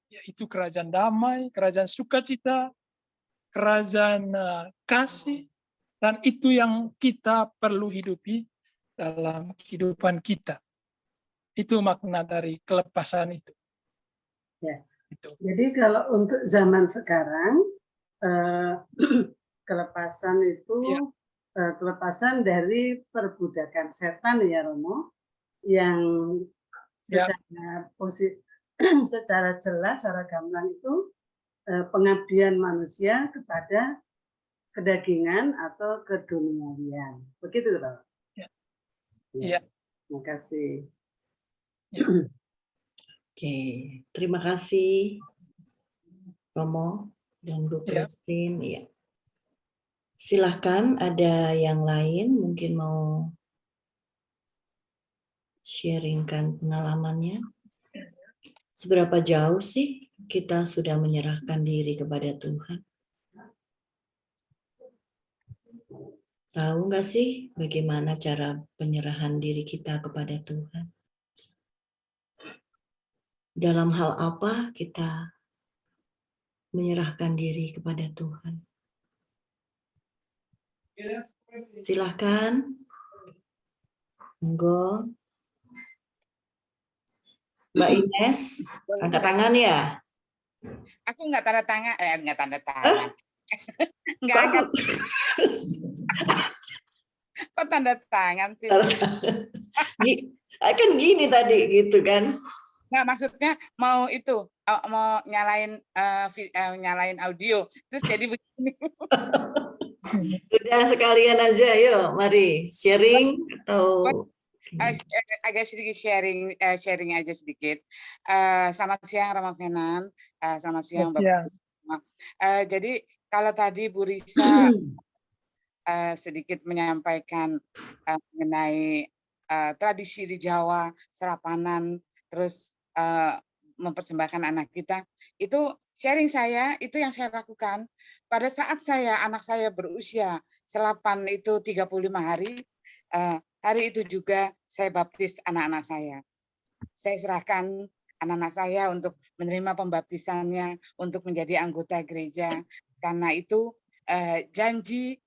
yaitu kerajaan damai, kerajaan sukacita, kerajaan kasih, dan itu yang kita perlu hidupi dalam kehidupan kita. Itu makna dari kelepasan itu. Ya. Itu. Jadi kalau untuk zaman sekarang, kelepasan itu kelepasan dari perbudakan setan ya Romo, yang secara jelas, secara gamblang itu pengabdian manusia kepada kedagingan atau keduniawian. Begitu Pak? Iya. Terima kasih. Oke, terima kasih Romo dan Bu Christine. Ya. Silahkan ada yang lain mungkin mau sharingkan pengalamannya. Seberapa jauh sih kita sudah menyerahkan diri kepada Tuhan? Tahu nggak sih bagaimana cara penyerahan diri kita kepada Tuhan? Dalam hal apa kita menyerahkan diri kepada Tuhan? Silahkan. Monggo. Mbak Ines, angkat tangan ya? Aku nggak tanda tangan, nggak tanda tangan. Nggak akan. Kok tanda tangan sih? Kan gini tadi gitu kan? Nggak, maksudnya mau itu, mau nyalain audio, terus jadi begini. Udah sekalian aja, yuk mari sharing atau agak sedikit sharing aja sedikit. Selamat siang Rama Fenan, selamat siang Bapak. Jadi kalau tadi Bu Risa sedikit menyampaikan mengenai tradisi di Jawa, serapanan, terus mempersembahkan anak kita, itu sharing saya, itu yang saya lakukan. Pada saat anak saya berusia serapan itu 35 hari, hari itu juga saya baptis anak-anak saya. Saya serahkan anak-anak saya untuk menerima pembaptisannya, untuk menjadi anggota gereja. Karena itu janji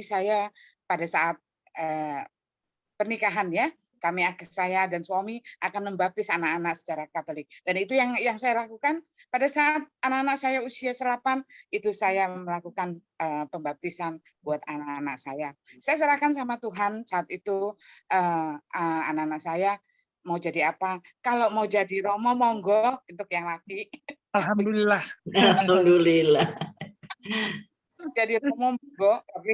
saya pada saat pernikahan ya, saya dan suami akan membaptis anak-anak secara Katolik. Dan itu yang saya lakukan pada saat anak-anak saya usia serapan, itu saya melakukan pembaptisan buat anak-anak saya. Saya serahkan sama Tuhan saat itu, anak-anak saya mau jadi apa. Kalau mau jadi Romo, monggo, untuk yang laki. Alhamdulillah. Alhamdulillah. Jadi Romo, monggo. Tapi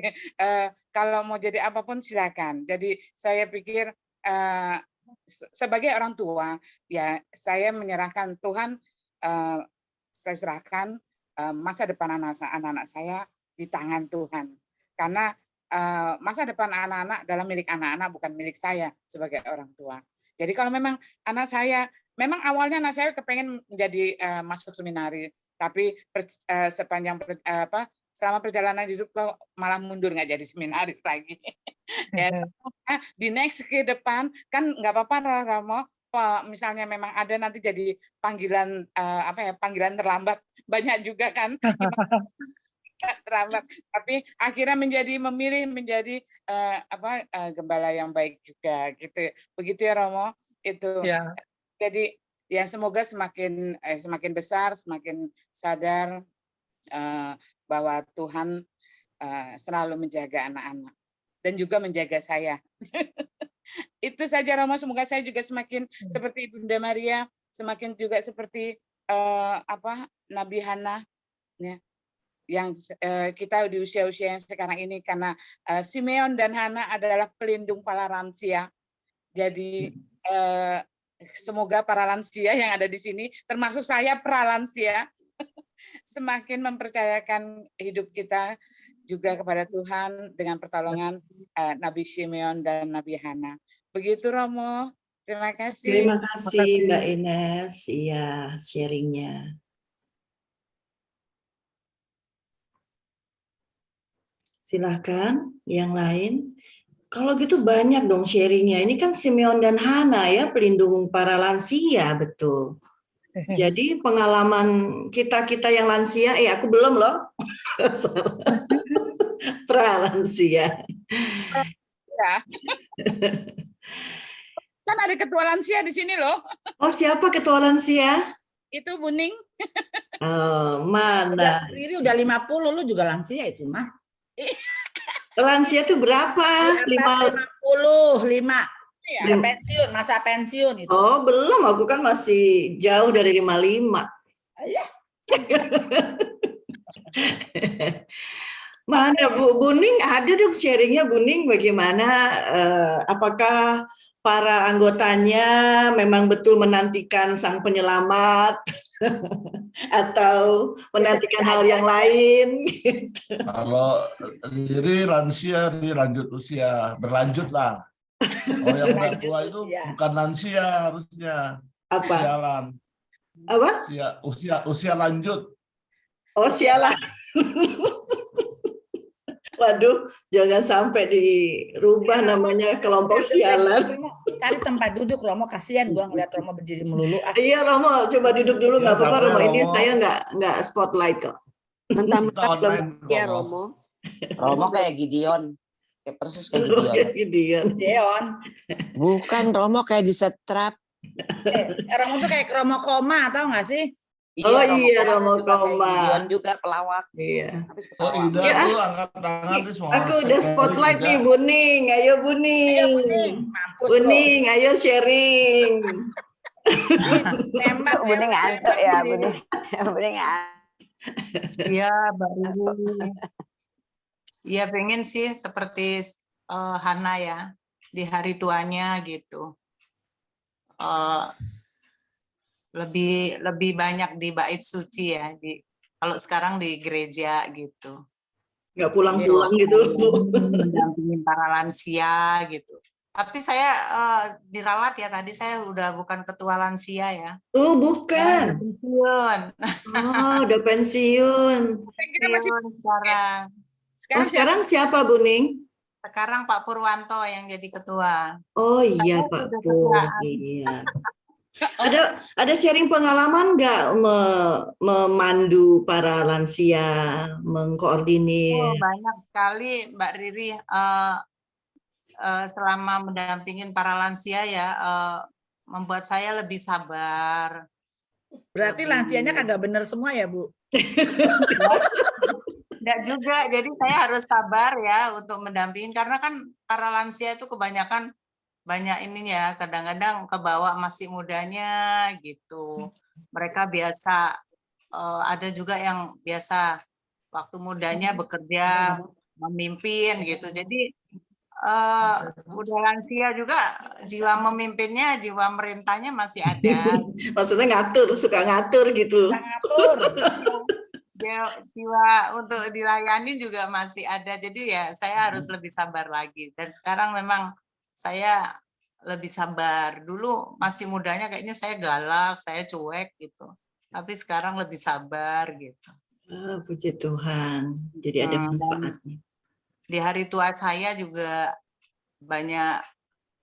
kalau mau jadi apapun silakan. Jadi saya pikir sebagai orang tua, ya saya menyerahkan Tuhan, saya serahkan masa depan anak-anak saya di tangan Tuhan. Karena masa depan anak-anak adalah milik anak-anak, bukan milik saya sebagai orang tua. Jadi kalau memang anak saya, memang awalnya anak saya kepengen menjadi masuk seminari, tapi selama perjalanan hidup kok malah mundur, nggak jadi seminaris lagi. Ya, di next ke depan kan nggak apa-apa Romo, misalnya memang ada nanti jadi panggilan panggilan terlambat, banyak juga kan terlambat, tapi akhirnya memilih menjadi gembala yang baik juga gitu. Begitu ya Romo, itu. Ya. Jadi ya semoga semakin besar, semakin sadar bahwa Tuhan selalu menjaga anak-anak dan juga menjaga saya. Itu saja Romo, semoga saya juga semakin seperti Bunda Maria, semakin juga seperti Nabi Hana ya, yang kita di usia-usia yang sekarang ini, karena Simeon dan Hana adalah pelindung para lansia. Jadi semoga para lansia yang ada di sini, termasuk saya para lansia, semakin mempercayakan hidup kita juga kepada Tuhan dengan pertolongan Nabi Simeon dan Nabi Hana. Begitu Romo. Terima kasih. Terima kasih Mbak Ines, iya sharingnya. Silahkan yang lain. Kalau gitu banyak dong sharingnya. Ini kan Simeon dan Hana ya, pelindung para lansia, betul. Jadi pengalaman kita yang lansia, aku belum loh. Pra lansia. Ya. Kan ada ketua lansia di sini loh. Oh, siapa ketua lansia? Itu Buning. Mana? Ini udah 50, lu juga lansia itu mah. Lansia itu berapa? 55. Ya. Pensiun, masa pensiun itu. Oh, belum. Aku kan masih jauh dari 55. Ya. Mana Bu Buning? Ada dong sharingnya Buning, bagaimana? Apakah para anggotanya memang betul menantikan sang penyelamat atau menantikan hal yang lain? Gitu. Kalau jadi lansia ini lanjut usia, berlanjut lah. Oh, yang udah tua itu bukan lansia harusnya. Apa? Sialan. Apa? Usia lanjut. Oh, sialan. Waduh, jangan sampai dirubah namanya kelompok sialan. Cari tempat duduk Romo, kasihan gua ngeliat Romo berdiri melulu. Iya Romo, coba duduk dulu, nggak apa-apa Romo. Ini Romo. saya nggak spotlight kok. Mentang-mentang belum Online, ya Romo. Romo kayak Gideon. Kayak persis kayak Romo Gideon. Gideon. Deon. Bukan, Romo kayak disetrap. Romo tuh kayak Romo koma, tau nggak sih? Oh iya, Romo Koma. Gideon juga pelawak. Iya. Habis Oh, ketawa. Ida Ya. tuh angkat tangan di semua. Aku udah spotlight nih Buning. Ayo Buning. Mampus Buning, ayo sharing. Tembak. Bening ngantuk ya, Bening. Bening ngantuk. Iya, baru. Iya, pengen sih seperti Hana ya, di hari tuanya gitu. Lebih banyak di bait suci ya, kalau sekarang di gereja gitu. Nggak pulang-pulang gitu. Mendampingi para lansia gitu. Tapi saya diralat ya, tadi saya udah bukan ketua lansia ya. Oh, bukan. Pensiun. Oh, udah pensiun. Kita masih Sekarang. Oh, sekarang siapa, Bu Ning? Sekarang Pak Purwanto yang jadi ketua. Oh iya, Saya Pak sudah Pur. ketuaan. Iya. Ada sharing pengalaman nggak memandu para lansia, mengkoordinir? Oh, banyak sekali Mbak Riri. Selama mendampingin para lansia ya, membuat saya lebih sabar. berarti lansianya kagak bener semua ya, Bu? Enggak juga, jadi saya harus sabar ya untuk mendampingin, karena kan para lansia itu kebanyakan banyak ininya, kadang-kadang kebawa masih mudanya gitu. Mereka biasa, ada juga yang biasa waktu mudanya bekerja, memimpin gitu. Jadi udah lansia juga jiwa memimpinnya, jiwa merintahnya masih ada. Maksudnya ngatur, suka ngatur gitu. Ngatur. Jiwa untuk dilayani juga masih ada. Jadi ya saya harus lebih sabar lagi. Dan sekarang memang saya lebih sabar. Dulu masih mudanya kayaknya saya galak, saya cuek gitu. Tapi sekarang lebih sabar gitu. Puji Tuhan. Jadi ada manfaatnya. Di hari tua saya juga banyak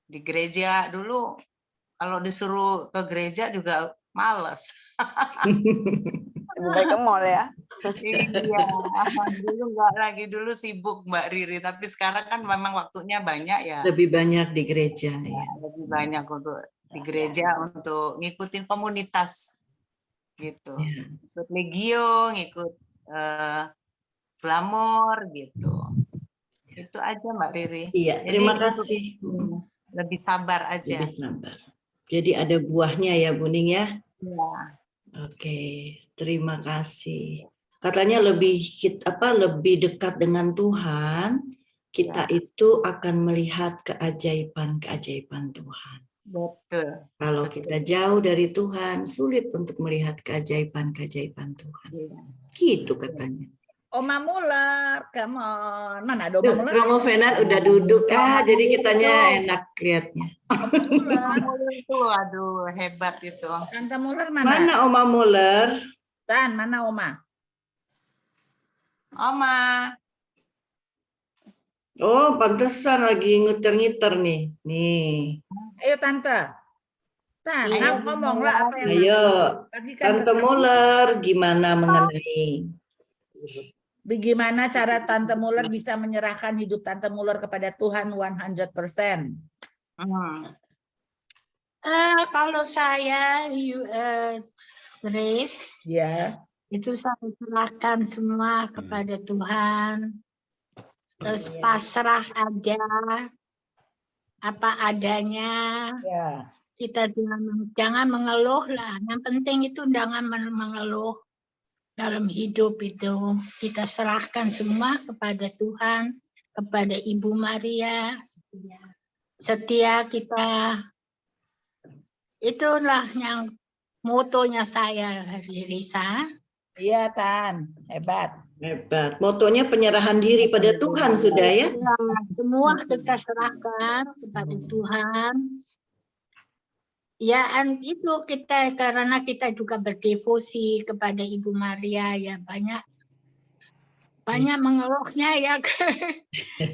di gereja. Dulu kalau disuruh ke gereja juga males. Baik ke mall ya. Iya, dulu enggak lagi, dulu sibuk Mbak Riri, tapi sekarang kan memang waktunya banyak ya. Lebih banyak di gereja ya. Lebih banyak untuk di gereja untuk ngikutin komunitas gitu. Ya. Ikut Legio, ngikut Glamor gitu. Itu aja Mbak Riri. Iya, terima kasih. Lebih sabar aja. Lebih sabar. Jadi ada buahnya ya, Bu Ning ya. Iya. Oke, terima kasih. Katanya lebih dekat dengan Tuhan, kita itu akan melihat keajaiban-keajaiban Tuhan. Betul. Kalau kita jauh dari Tuhan, sulit untuk melihat keajaiban-keajaiban Tuhan. Gitu katanya. Oma Muller, come on. Mana ada Oma Muller? Romo Venan udah duduk. Jadi kitanya enak lihatnya. Oma Muller itu, aduh hebat itu. Tante Muller mana? Mana Oma Muller? Dan mana Oma? Oma. Oh, pantesan lagi ngiter-ngiter nih. Nih. Ayo Tante. Tan, ngomonglah apa yang Ayo, bagikan Tante Muller, gimana mengenai? Bagaimana cara Tante Muller bisa menyerahkan hidup Tante Muller kepada Tuhan 100%? Kalau saya, Grace, ya, itu saya serahkan semua kepada Tuhan. Terus pasrah aja, apa adanya. Ya. Kita jangan mengeluh lah. Yang penting itu jangan mengeluh. Dalam hidup itu kita serahkan semua kepada Tuhan, kepada Ibu Maria. Setia kita, itulah yang motonya saya, Risa. Iya Tan, hebat. Hebat. Motonya penyerahan diri pada Tuhan sudah ya? Semua kita serahkan kepada Tuhan. Ya, itu kita karena kita juga berdevosi kepada Ibu Maria ya, banyak mengeluhnya ya ke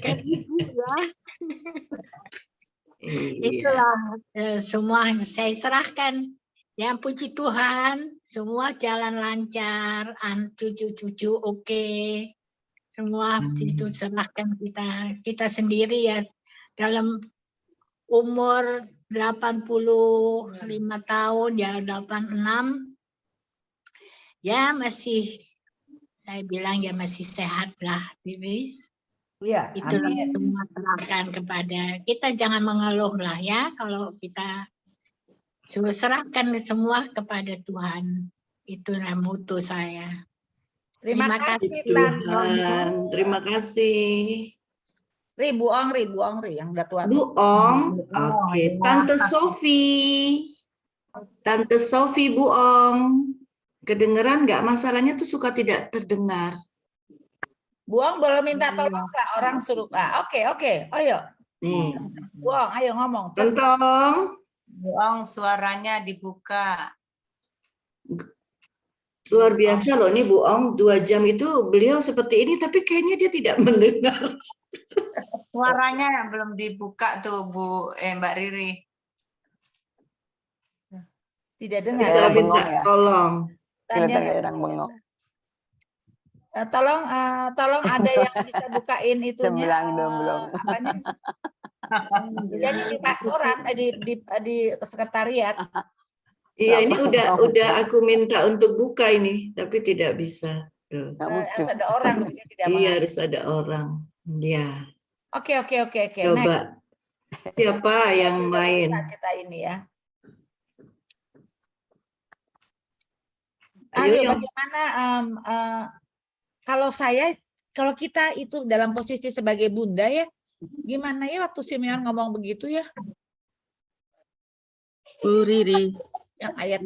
Ibu ya. Itulah semua yang saya serahkan. Yang puji Tuhan, semua jalan lancar, cucu-cucu oke. Semua itu serahkan kita sendiri ya, dalam umur 85 tahun ya, 86 ya, masih saya bilang ya masih sehat lah, Iris. Iya, itulah semua serahkan kepada kita, jangan mengeluh lah ya, kalau kita serahkan semua kepada Tuhan. Itulah moto saya. Terima kasih Tuhan. Terima kasih. Bu Ong yang udah tua. Bu Ong, oke. Tante Sofi, Bu Ong, kedengeran nggak? Masalahnya tuh suka tidak terdengar. Bu Ong boleh minta tolong nggak? Orang suruh. Oke, ayo. Nih, Wong, ayo ngomong. Tentong. Buong suaranya dibuka. Luar biasa loh nih Bu Ong, 2 jam itu beliau seperti ini, tapi kayaknya dia tidak mendengar. Suaranya belum dibuka tuh Mbak Riri. Tidak dengar. Bisa Kayak minta bengong ya. tolong. Kelihatan kayak orang bengong. Tolong ada yang bisa bukain itunya. Belum. Apanya? Jadi di pastoran, di sekretariat. Iya, ini udah aku minta untuk buka ini, tapi tidak bisa. Tuh. Harus ada orang. Tidak Iya, harus ada orang. Iya. Oke. Coba. Siapa yang main? Kita ini ya. Ayo, Ayo, bagaimana kalau kita itu dalam posisi sebagai bunda ya, gimana ya waktu Simeon ngomong begitu ya? Bu Riri. Yang ayat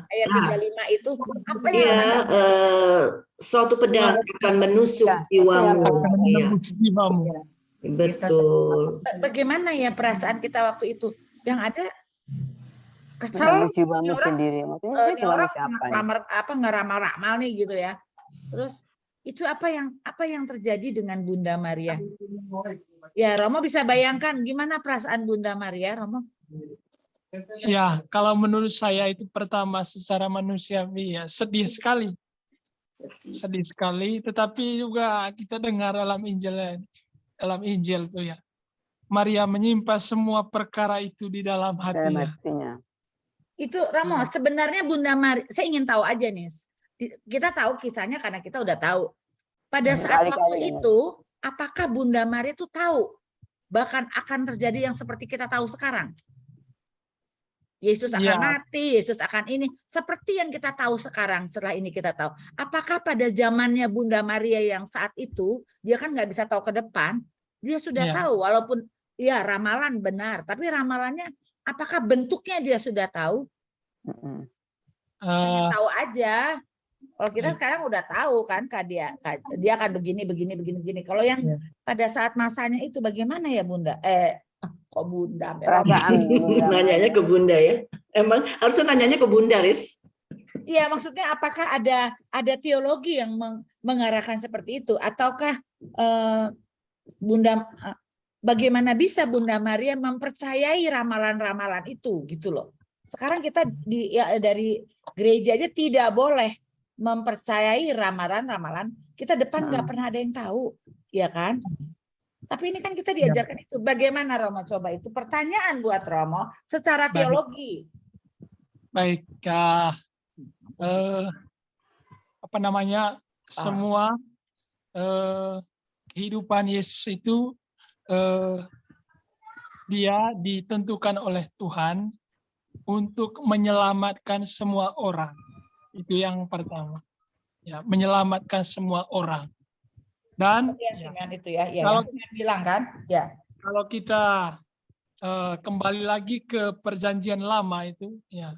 ayat 35 itu apa ya? Iya, suatu pedang akan menusuk jiwamu. Iya. Betul. Bagaimana ya perasaan kita waktu itu? Yang ada kesel, jiwamu sendiri. Maksudnya ini orang ngeramal-ramal nih gitu ya. Terus itu apa yang terjadi dengan Bunda Maria? Ya, Romo bisa bayangkan gimana perasaan Bunda Maria, Romo? Ya, kalau menurut saya itu pertama secara manusiawi ya sedih sekali. Sedih sekali, tetapi juga kita dengar dalam Injil tuh ya. Maria menyimpan semua perkara itu di dalam hatinya. Itu Romo, sebenarnya Bunda Maria, saya ingin tahu aja nih. Kita tahu kisahnya karena kita udah tahu. Pada saat waktu itu, apakah Bunda Maria itu tahu bahkan akan terjadi yang seperti kita tahu sekarang? Yesus akan mati, Yesus akan ini. Seperti yang kita tahu sekarang, setelah ini kita tahu. Apakah pada zamannya Bunda Maria yang saat itu, dia kan nggak bisa tahu ke depan, dia sudah tahu, walaupun ya ramalan benar, tapi ramalannya apakah bentuknya dia sudah tahu? Tahu aja. Kalau kita sekarang udah tahu kan, dia akan begini. Kalau yang pada saat masanya itu bagaimana ya Bunda? Kok Bunda? Perasaan nanyanya ke Bunda ya. Emang harusnya nanyanya ke Bunda, Riz. Iya, maksudnya apakah ada teologi yang mengarahkan seperti itu, ataukah bagaimana bisa Bunda Maria mempercayai ramalan-ramalan itu gitu loh. Sekarang kita dari gereja aja tidak boleh mempercayai ramalan-ramalan. Kita depan nggak pernah ada yang tahu, ya kan? Tapi ini kan kita diajarkan itu. Bagaimana Romo? Coba itu pertanyaan buat Romo secara teologi. Baik, semua kehidupan Yesus itu dia ditentukan oleh Tuhan untuk menyelamatkan semua orang. Itu yang pertama. Ya, menyelamatkan semua orang. Dan itu ya, kalau bilang kan, ya. Kalau kita kembali lagi ke perjanjian lama itu, ya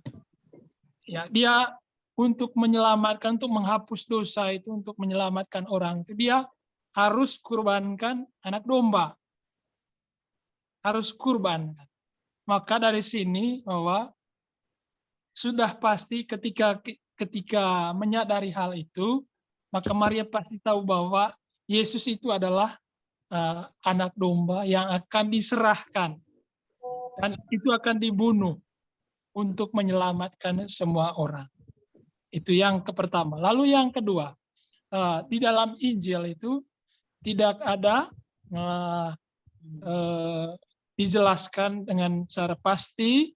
dia untuk menyelamatkan, untuk menghapus dosa itu, untuk menyelamatkan orang itu dia harus kurbankan anak domba, harus kurban. Maka dari sini bahwa sudah pasti ketika menyadari hal itu, maka Maria pasti tahu bahwa Yesus itu adalah anak domba yang akan diserahkan dan itu akan dibunuh untuk menyelamatkan semua orang. Itu yang pertama. Lalu yang kedua, di dalam Injil itu tidak ada dijelaskan dengan secara pasti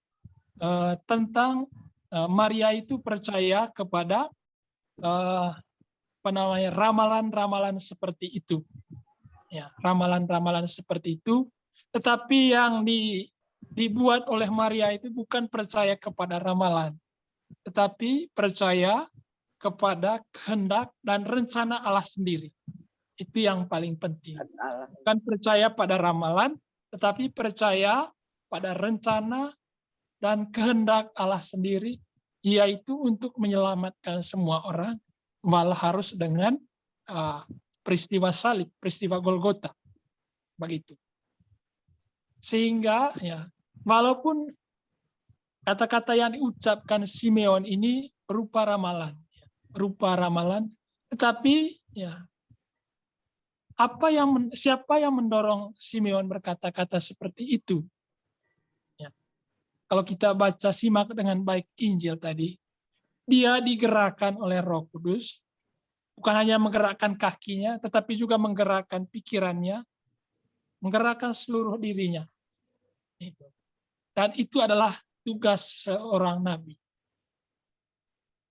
tentang Maria itu percaya kepada ramalan-ramalan seperti itu. Ya, ramalan-ramalan seperti itu, tetapi yang dibuat oleh Maria itu bukan percaya kepada ramalan, tetapi percaya kepada kehendak dan rencana Allah sendiri. Itu yang paling penting. Bukan percaya pada ramalan, tetapi percaya pada rencana dan kehendak Allah sendiri, yaitu untuk menyelamatkan semua orang, malah harus dengan peristiwa salib, peristiwa Golgota. Begitu. Sehingga ya, walaupun kata-kata yang diucapkan Simeon ini berupa ramalan, tetapi ya siapa yang mendorong Simeon berkata-kata seperti itu? Ya. Kalau kita simak dengan baik Injil tadi, dia digerakkan oleh Roh Kudus, bukan hanya menggerakkan kakinya, tetapi juga menggerakkan pikirannya, menggerakkan seluruh dirinya. Dan itu adalah tugas seorang nabi.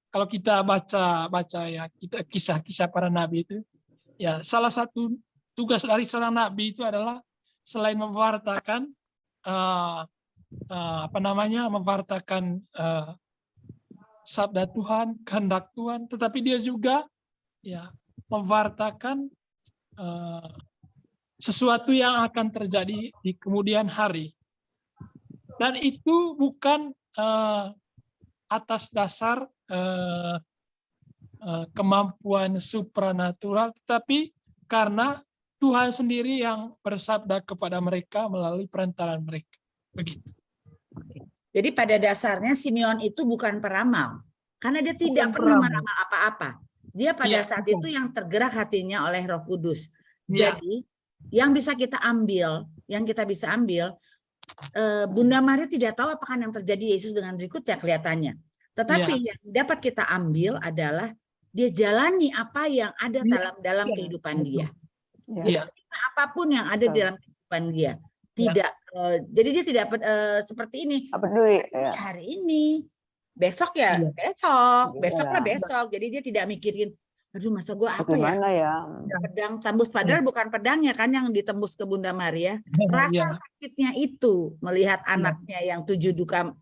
Kalau kita baca ya, kita kisah-kisah para nabi itu, ya salah satu tugas dari seorang nabi itu adalah selain mewartakan mewartakan sabda Tuhan, kehendak Tuhan, tetapi dia juga ya mewartakan sesuatu yang akan terjadi di kemudian hari. Dan itu bukan atas dasar kemampuan supranatural, tetapi karena Tuhan sendiri yang bersabda kepada mereka melalui perantaran mereka. Begitu. Jadi pada dasarnya Simeon itu bukan peramal, karena dia tidak pernah meramal apa-apa. Dia pada saat itu yang tergerak hatinya oleh Roh Kudus. Jadi yang bisa kita ambil, Bunda Maria tidak tahu apakah yang terjadi Yesus dengan berikutnya kelihatannya. Tetapi yang dapat kita ambil adalah dia jalani apa yang ada dalam kehidupan dia. Apapun yang ada dalam kehidupan dia. Jadi dia tidak seperti ini. Hari ini, besok ya besok, besok. Jadi dia tidak mikirin, aduh masa gue apa ya? Pedang tembus, padahal bukan pedangnya kan yang ditembus ke Bunda Maria. Rasa sakitnya itu melihat anaknya yang 7 duka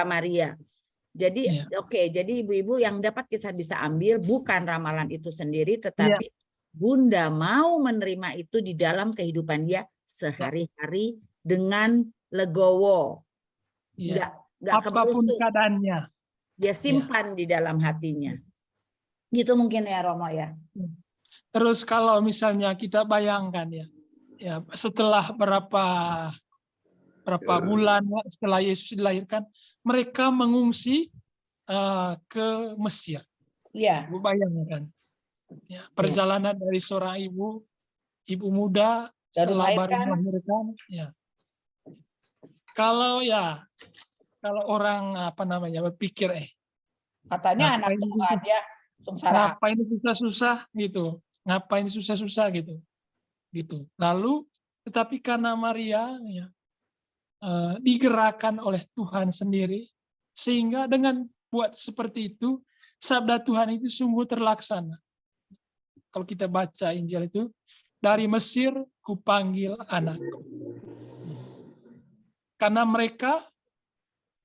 Maria. Jadi jadi ibu-ibu yang dapat kita bisa ambil bukan ramalan itu sendiri, tetapi Bunda mau menerima itu di dalam kehidupan dia sehari-hari dengan legowo. Enggak apapun keadaannya. Dia simpan di dalam hatinya. Gitu mungkin ya Romo ya. Terus kalau misalnya kita bayangkan ya setelah berapa bulan setelah Yesus dilahirkan, mereka mengungsi ke Mesir. Iya. Ibu bayangkan. Ya, perjalanan dari seorang ibu muda setelah baru melahirkan. Ya. Kalau orang berpikir katanya anak Tuhan ya. Ngapain susah-susah gitu, ngapain susah-susah gitu. Lalu, tetapi karena Maria digerakkan oleh Tuhan sendiri, sehingga dengan buat seperti itu, sabda Tuhan itu sungguh terlaksana. Kalau kita baca Injil itu, dari Mesir kupanggil anakku. Karena mereka,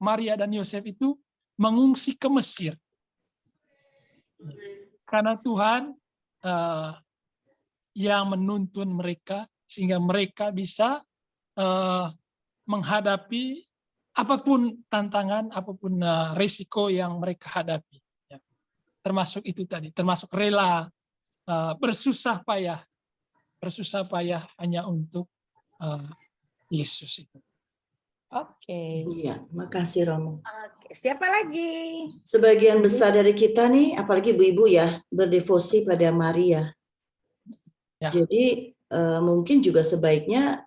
Maria dan Yosef itu mengungsi ke Mesir. Karena Tuhan yang menuntun mereka sehingga mereka bisa menghadapi apapun tantangan, apapun risiko yang mereka hadapi. Ya. Termasuk itu tadi, termasuk rela bersusah payah hanya untuk Yesus itu. Oke. Iya, makasih Romo. Oke, siapa lagi? Sebagian besar dari kita nih, apalagi ibu-ibu ya, berdevosi pada Maria. Ya. Jadi mungkin juga sebaiknya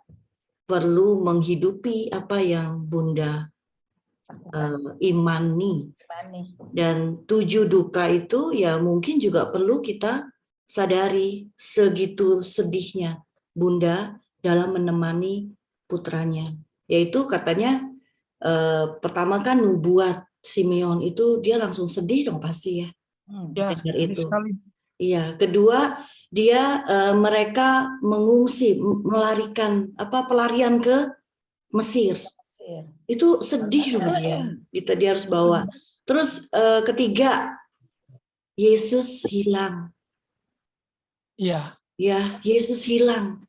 perlu menghidupi apa yang Bunda imani. Dan 7 duka itu ya mungkin juga perlu kita sadari segitu sedihnya Bunda dalam menemani putranya. Yaitu katanya pertama kan nubuat Simeon itu dia langsung sedih dong pasti ya. Dengar itu. Iya, kedua dia mereka mengungsi melarikan pelarian ke Mesir. Itu sedih loh dia. Dia harus bawa. Terus ketiga Yesus hilang. Iya. Ya, Yesus hilang.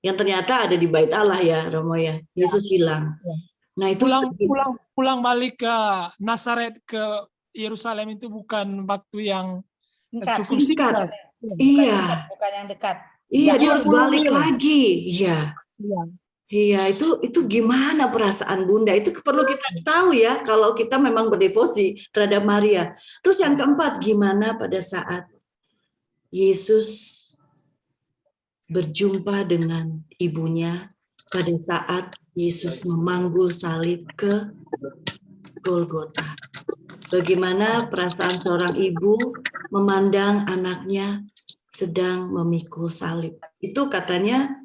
Yang ternyata ada di Bait Allah ya, Romo ya. Yesus hilang. Nah, itu pulang balik ke Nazaret ke Yerusalem itu bukan waktu yang cukup singkat. Iya. Bukan yang dekat. Iya, dia harus balik lagi. Iya. Iya, itu gimana perasaan Bunda? Itu perlu kita tahu ya kalau kita memang berdevosi terhadap Maria. Terus yang keempat, gimana pada saat Yesus berjumpa dengan ibunya pada saat Yesus memanggul salib ke Golgota. Bagaimana perasaan seorang ibu memandang anaknya sedang memikul salib. Itu katanya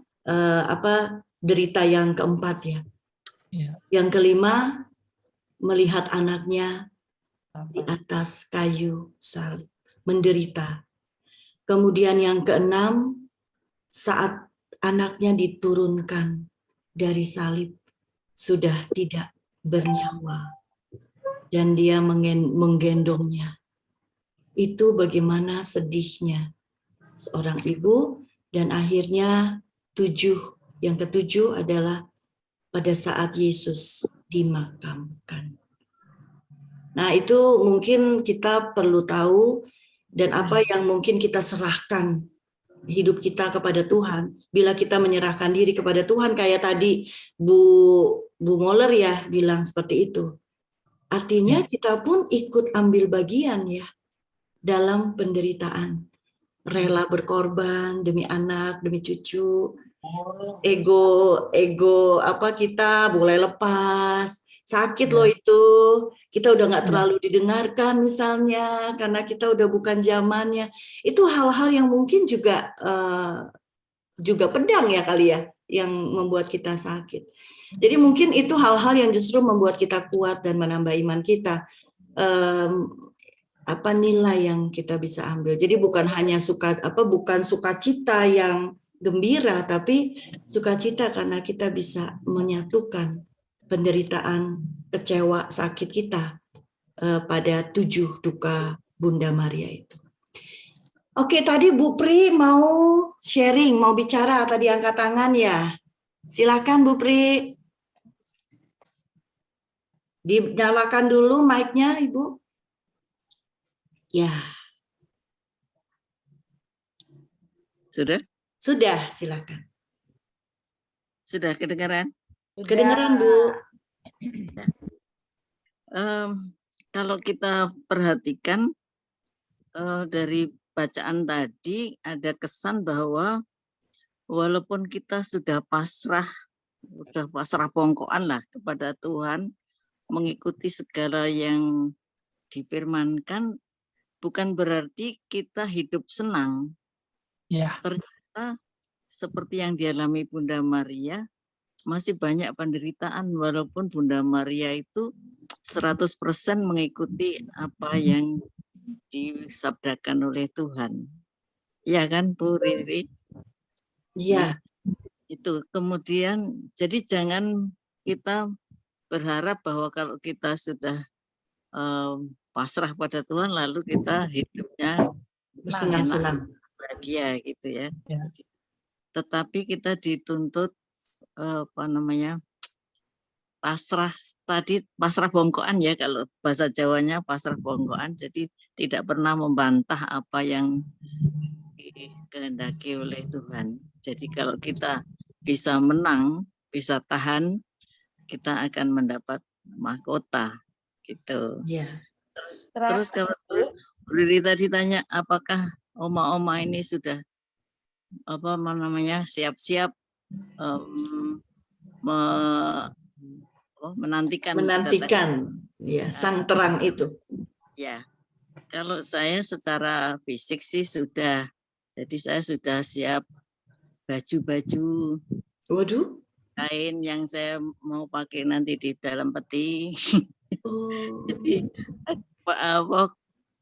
derita yang keempat ya. Yang kelima, melihat anaknya di atas kayu salib, menderita. Kemudian yang keenam, saat anaknya diturunkan dari salib, sudah tidak bernyawa, dan dia menggendongnya. Itu bagaimana sedihnya seorang ibu, dan akhirnya yang ketujuh adalah pada saat Yesus dimakamkan. Nah, itu mungkin kita perlu tahu, dan apa yang mungkin kita serahkan hidup kita kepada Tuhan. Bila kita menyerahkan diri kepada Tuhan, kayak tadi Bu Moller ya bilang seperti itu. Artinya kita pun ikut ambil bagian ya dalam penderitaan. Rela berkorban demi anak, demi cucu. Ego kita boleh lepas. Sakit loh itu, kita udah nggak terlalu didengarkan misalnya karena kita udah bukan zamannya. Itu hal-hal yang mungkin juga pedang ya kali ya, yang membuat kita sakit. Jadi mungkin itu hal-hal yang justru membuat kita kuat dan menambah iman kita. Apa nilai yang kita bisa ambil? Jadi bukan hanya bukan sukacita yang gembira, tapi sukacita karena kita bisa menyatukan penderitaan, kecewa, sakit kita pada 7 duka Bunda Maria itu. Oke, tadi Bu Pri mau sharing, mau bicara, tadi angkat tangan ya. Silakan Bu Pri. Dinyalakan dulu mic-nya, Ibu. Ya. Sudah? Sudah, silakan. Sudah kedengaran? Kedengaran, Bu. Kalau kita perhatikan dari bacaan tadi, ada kesan bahwa walaupun kita sudah pasrah bongkoan lah kepada Tuhan, mengikuti segala yang difirmankan, bukan berarti kita hidup senang. Ya. Ternyata seperti yang dialami Bunda Maria, masih banyak penderitaan walaupun Bunda Maria itu 100% mengikuti apa yang disabdakan oleh Tuhan. Ya kan Bu Riri? Iya. Nah, itu kemudian jadi jangan kita berharap bahwa kalau kita sudah pasrah pada Tuhan lalu kita hidupnya bersenang-senang, bahagia gitu ya. Tetapi kita dituntut pasrah bongkoan ya, kalau bahasa Jawanya pasrah bongkoan, jadi tidak pernah membantah apa yang dikehendaki oleh Tuhan. Jadi kalau kita bisa menang, bisa tahan, kita akan mendapat mahkota gitu. Yeah. Terus kalau Riri tadi tanya apakah oma-oma ini sudah siap-siap menantikan ya sang terang itu. Ya, kalau saya secara fisik sih sudah, jadi saya sudah siap baju-baju, waduh, kain yang saya mau pakai nanti di dalam peti. Jadi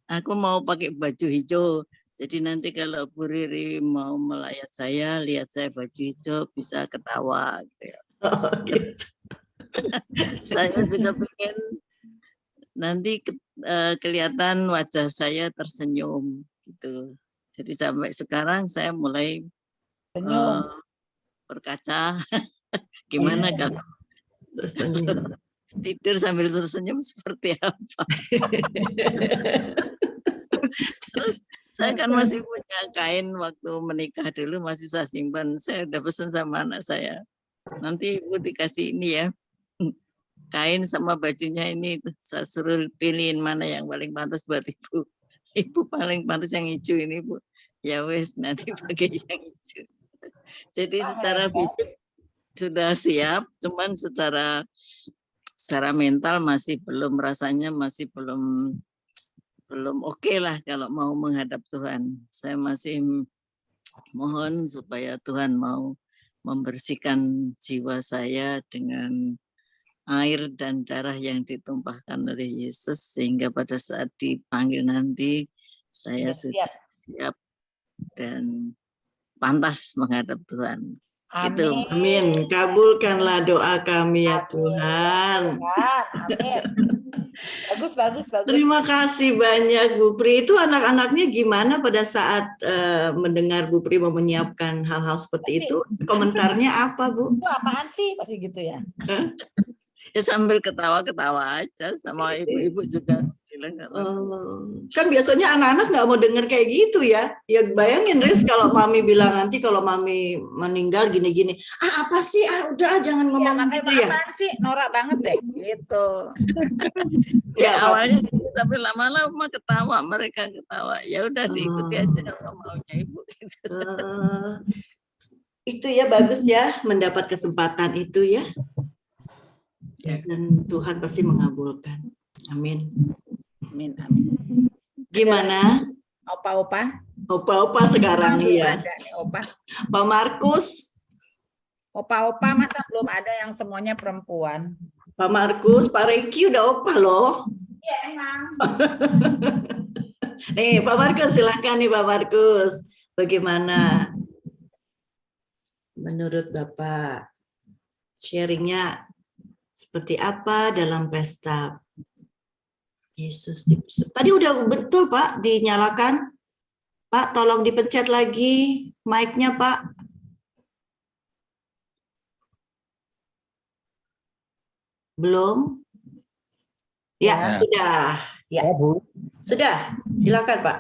aku mau pakai baju hijau. Jadi nanti kalau Bu Riri mau melayat saya, lihat saya baju hijau, bisa ketawa gitu ya. Oh, gitu. Saya juga pengen nanti kelihatan wajah saya tersenyum gitu. Jadi sampai sekarang saya mulai berkaca gimana kalau tidur sambil tersenyum seperti apa. Terus saya kan masih punya kain waktu menikah dulu, masih saya simpan. Saya udah pesan sama anak saya, Nanti Ibu dikasih ini ya, kain sama bajunya ini. Saya suruh pilihin mana yang paling pantas buat Ibu. Ibu paling pantas yang hijau ini, Bu. Ya wes, nanti pakai yang hijau. Jadi secara fisik sudah siap, cuman secara mental masih belum, rasanya masih belum oke lah kalau mau menghadap Tuhan. Saya masih mohon supaya Tuhan mau membersihkan jiwa saya dengan air dan darah yang ditumpahkan oleh Yesus, sehingga pada saat dipanggil nanti saya sudah siap dan pantas menghadap Tuhan. Gitu. Amin. Kabulkanlah doa kami ya Tuhan. Amin. Bagus. Terima kasih banyak Bu Pri. Itu anak-anaknya gimana pada saat mendengar Bu Pri mau menyiapkan hal-hal seperti itu? Komentarnya apa, Bu? Itu apaan sih? Pasti gitu ya. Ya sambil ketawa-ketawa aja, sama ibu-ibu juga bilang. Kan biasanya anak-anak nggak mau dengar kayak gitu ya. Ya bayangin Riz, kalau mami bilang nanti kalau mami meninggal gini-gini. Apa sih? Udah jangan ngomong gitu ya. Apaan sih? Norak banget deh. Gitu. Ya awalnya tapi lama-lama ketawa, mereka ketawa. Ya udah diikuti aja apa maunya ibu. Gitu. Itu ya bagus ya mendapat kesempatan itu ya. Dan Tuhan pasti mengabulkan. Amin. Amin. Gimana? Opa-opa sekarang ya. Opa. Pak Markus. Opa-opa masa belum ada yang semuanya perempuan. Pak Markus, Pak Reki udah opa loh. Iya emang. Nih Pak Markus, silakan nih Pak Markus. Bagaimana menurut Bapak sharingnya? Seperti apa dalam pesta Yesus? Tadi udah betul Pak, dinyalakan. Pak, tolong dipencet lagi mic-nya Pak. Belum? Ya, sudah. Ya, Bu. Sudah, silakan Pak.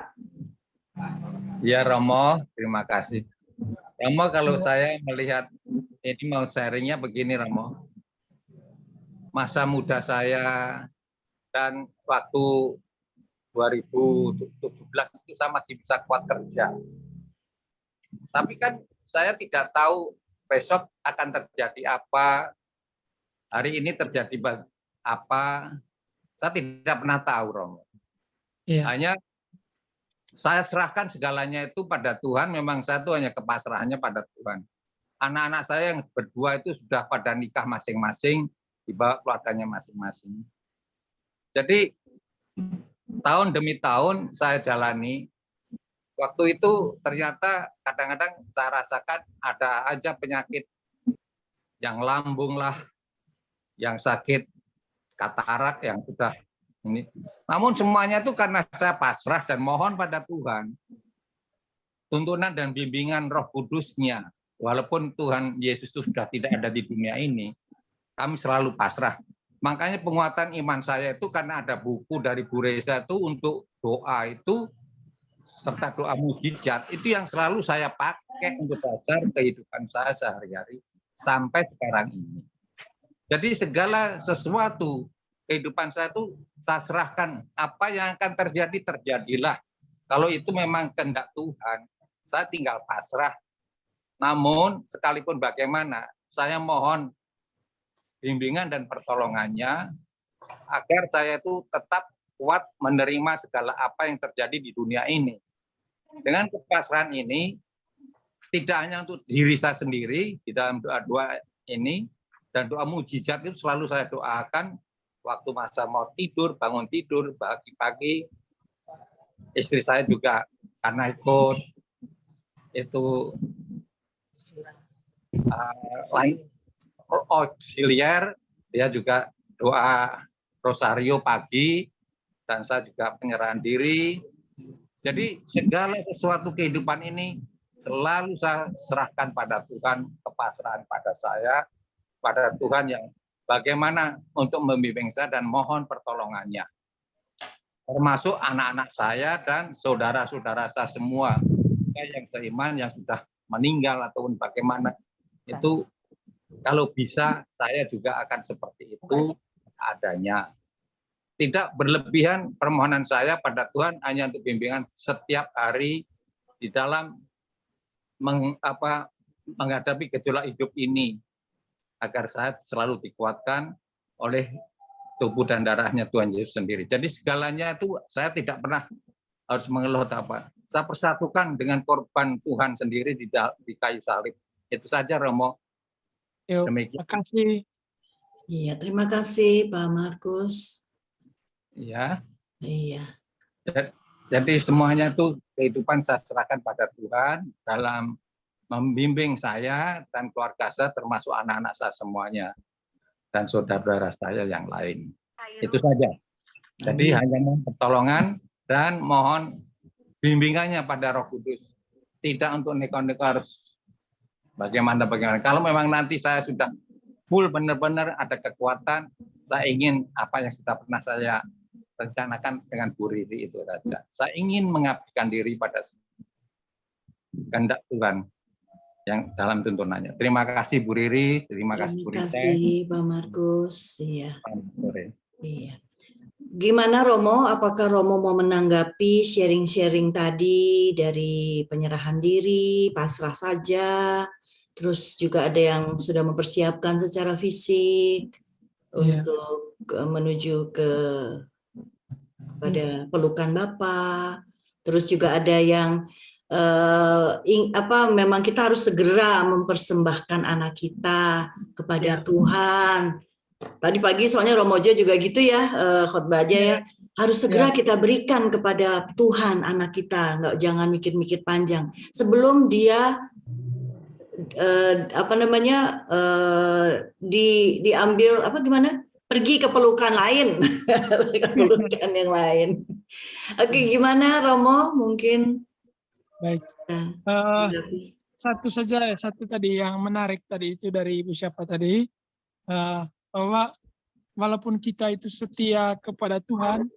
Ya Romo, terima kasih. Romo, kalau saya melihat ini mau sharingnya begini Romo. Masa muda saya dan waktu 2017 itu saya masih bisa kuat kerja. Tapi kan saya tidak tahu besok akan terjadi apa, hari ini terjadi apa, saya tidak pernah tahu, Romo. Hanya saya serahkan segalanya itu pada Tuhan, memang saya itu hanya kepasrahannya pada Tuhan. Anak-anak saya yang berdua itu sudah pada nikah masing-masing, dibawa keluarganya masing-masing. Jadi tahun demi tahun saya jalani. Waktu itu ternyata kadang-kadang saya rasakan ada aja penyakit yang lambung lah, yang sakit katarak yang sudah ini. Namun semuanya itu karena saya pasrah dan mohon pada Tuhan. Tuntunan dan bimbingan Roh Kudus-Nya. Walaupun Tuhan Yesus itu sudah tidak ada di dunia ini, kami selalu pasrah. Makanya penguatan iman saya itu karena ada buku dari Bu Reza itu untuk doa itu, serta doa mujizat, itu yang selalu saya pakai untuk dasar kehidupan saya sehari-hari sampai sekarang ini. Jadi segala sesuatu kehidupan saya itu saya serahkan. Apa yang akan terjadi, terjadilah. Kalau itu memang kehendak Tuhan, saya tinggal pasrah. Namun sekalipun bagaimana, saya mohon bimbingan dan pertolongannya agar saya itu tetap kuat menerima segala apa yang terjadi di dunia ini. Dengan kepasrahan ini, tidak hanya untuk diri saya sendiri, di dalam doa-doa ini, dan doa mujizat itu selalu saya doakan waktu masa mau tidur, bangun tidur, pagi-pagi. Istri saya juga karena ikut itu auxiliar, dia juga doa rosario pagi, dan saya juga penyerahan diri. Jadi segala sesuatu kehidupan ini selalu saya serahkan pada Tuhan, kepasrahan pada saya, pada Tuhan yang bagaimana untuk membimbing saya dan mohon pertolongannya. Termasuk anak-anak saya dan saudara-saudara saya semua yang seiman, yang sudah meninggal ataupun bagaimana, itu Kalau bisa, saya juga akan seperti itu adanya. Tidak berlebihan permohonan saya pada Tuhan hanya untuk bimbingan setiap hari di dalam menghadapi gejolak hidup ini, agar saya selalu dikuatkan oleh tubuh dan darahnya Tuhan Yesus sendiri. Jadi segalanya itu saya tidak pernah harus mengeluh apa. Saya persatukan dengan korban Tuhan sendiri di kayu salib. Itu saja, Romo. Terima kasih. Iya, terima kasih Pak Markus. Iya. Iya. Jadi semuanya itu kehidupan saya serahkan pada Tuhan dalam membimbing saya dan keluarga saya, termasuk anak-anak saya semuanya dan saudara-saudara saya yang lain. Itu saja. Jadi hanya mohon pertolongan dan mohon bimbingannya pada Roh Kudus. Tidak untuk neko-neko harus bagaimana. Kalau memang nanti saya sudah full benar-benar ada kekuatan, saya ingin apa yang sudah pernah saya rencanakan dengan Bu Riri itu saja. Saya ingin mengabdikan diri pada kehendak Tuhan yang dalam tuntunannya. Terima kasih Bu Riri, terima kasih Bu Riri. Terima kasih Pak Markus. Iya. Iya. Gimana Romo? Apakah Romo mau menanggapi sharing-sharing tadi dari penyerahan diri, pasrah saja, terus juga ada yang sudah mempersiapkan secara fisik untuk menuju pada pelukan Bapa, terus juga ada yang memang kita harus segera mempersembahkan anak kita kepada Tuhan. Tadi pagi soalnya Romoja juga gitu ya, khotbahnya ya, harus segera kita berikan kepada Tuhan anak kita, jangan mikir-mikir panjang sebelum dia diambil pergi ke pelukan lain. Pelukan yang lain. Oke, gimana Romo mungkin? Baik. Satu tadi yang menarik tadi itu dari Ibu siapa tadi, bahwa walaupun kita itu setia kepada Tuhan,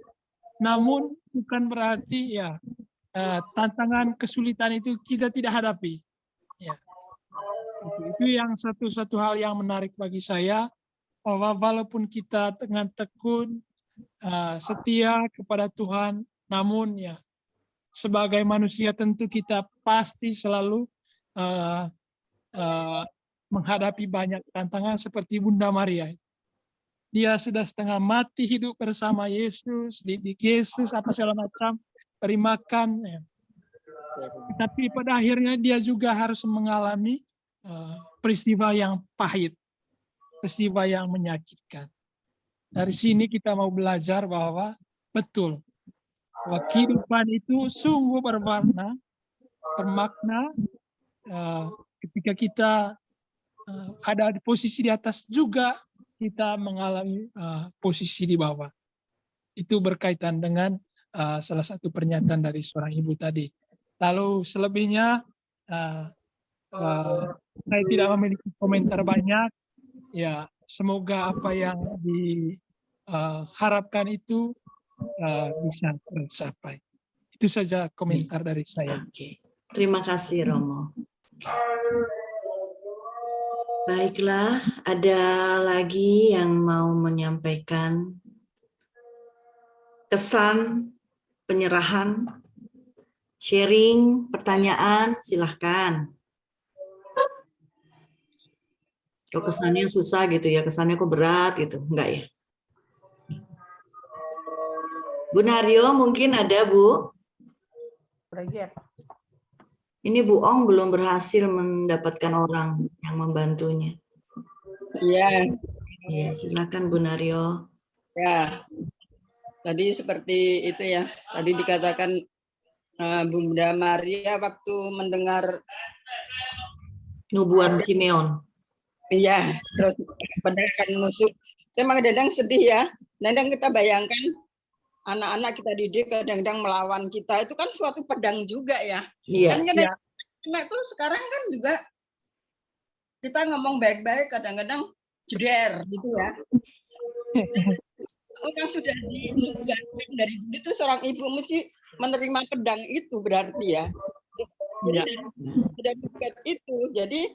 namun bukan berarti tantangan kesulitan itu kita tidak hadapi. Ya. Itu yang satu hal yang menarik bagi saya, bahwa walaupun kita dengan tekun setia kepada Tuhan, namun sebagai manusia tentu kita pasti selalu menghadapi banyak tantangan seperti Bunda Maria. Dia sudah setengah mati hidup bersama Yesus, didik Yesus, apa segala macam, beri makan. Tapi pada akhirnya dia juga harus mengalami peristiwa yang pahit, peristiwa yang menyakitkan. Dari sini kita mau belajar bahwa betul, bahwa kehidupan itu sungguh berwarna, bermakna, ketika kita ada di posisi di atas juga kita mengalami posisi di bawah. Itu berkaitan dengan salah satu pernyataan dari seorang ibu tadi. Lalu selebihnya saya tidak memiliki komentar banyak. Ya, semoga apa yang diharapkan itu bisa tercapai. Itu saja komentar dari saya. Oke. Terima kasih Romo. Baiklah, ada lagi yang mau menyampaikan kesan penyerahan, sharing, pertanyaan, silahkan. Kok kesannya susah gitu ya, kesannya kok berat gitu, enggak ya? Bu Naryo mungkin ada Bu? Ini Bu Ong belum berhasil mendapatkan orang yang membantunya. Iya. Iya, silakan Bu Naryo. Ya, tadi seperti itu ya. Tadi dikatakan Bunda Maria waktu mendengar nubuat Simeon. Iya, terus pedangkan nusuk. Memang kadang sedih ya. Kadang kita bayangkan anak-anak kita didik kadang-kadang melawan kita, itu kan suatu pedang juga ya. Iya. Kan anak itu sekarang kan juga kita ngomong baik-baik kadang-kadang jeder gitu ya. Orang sudah diingatkan dari dulu itu seorang ibu mesti menerima pedang itu berarti ya. Sudah bukan itu. Jadi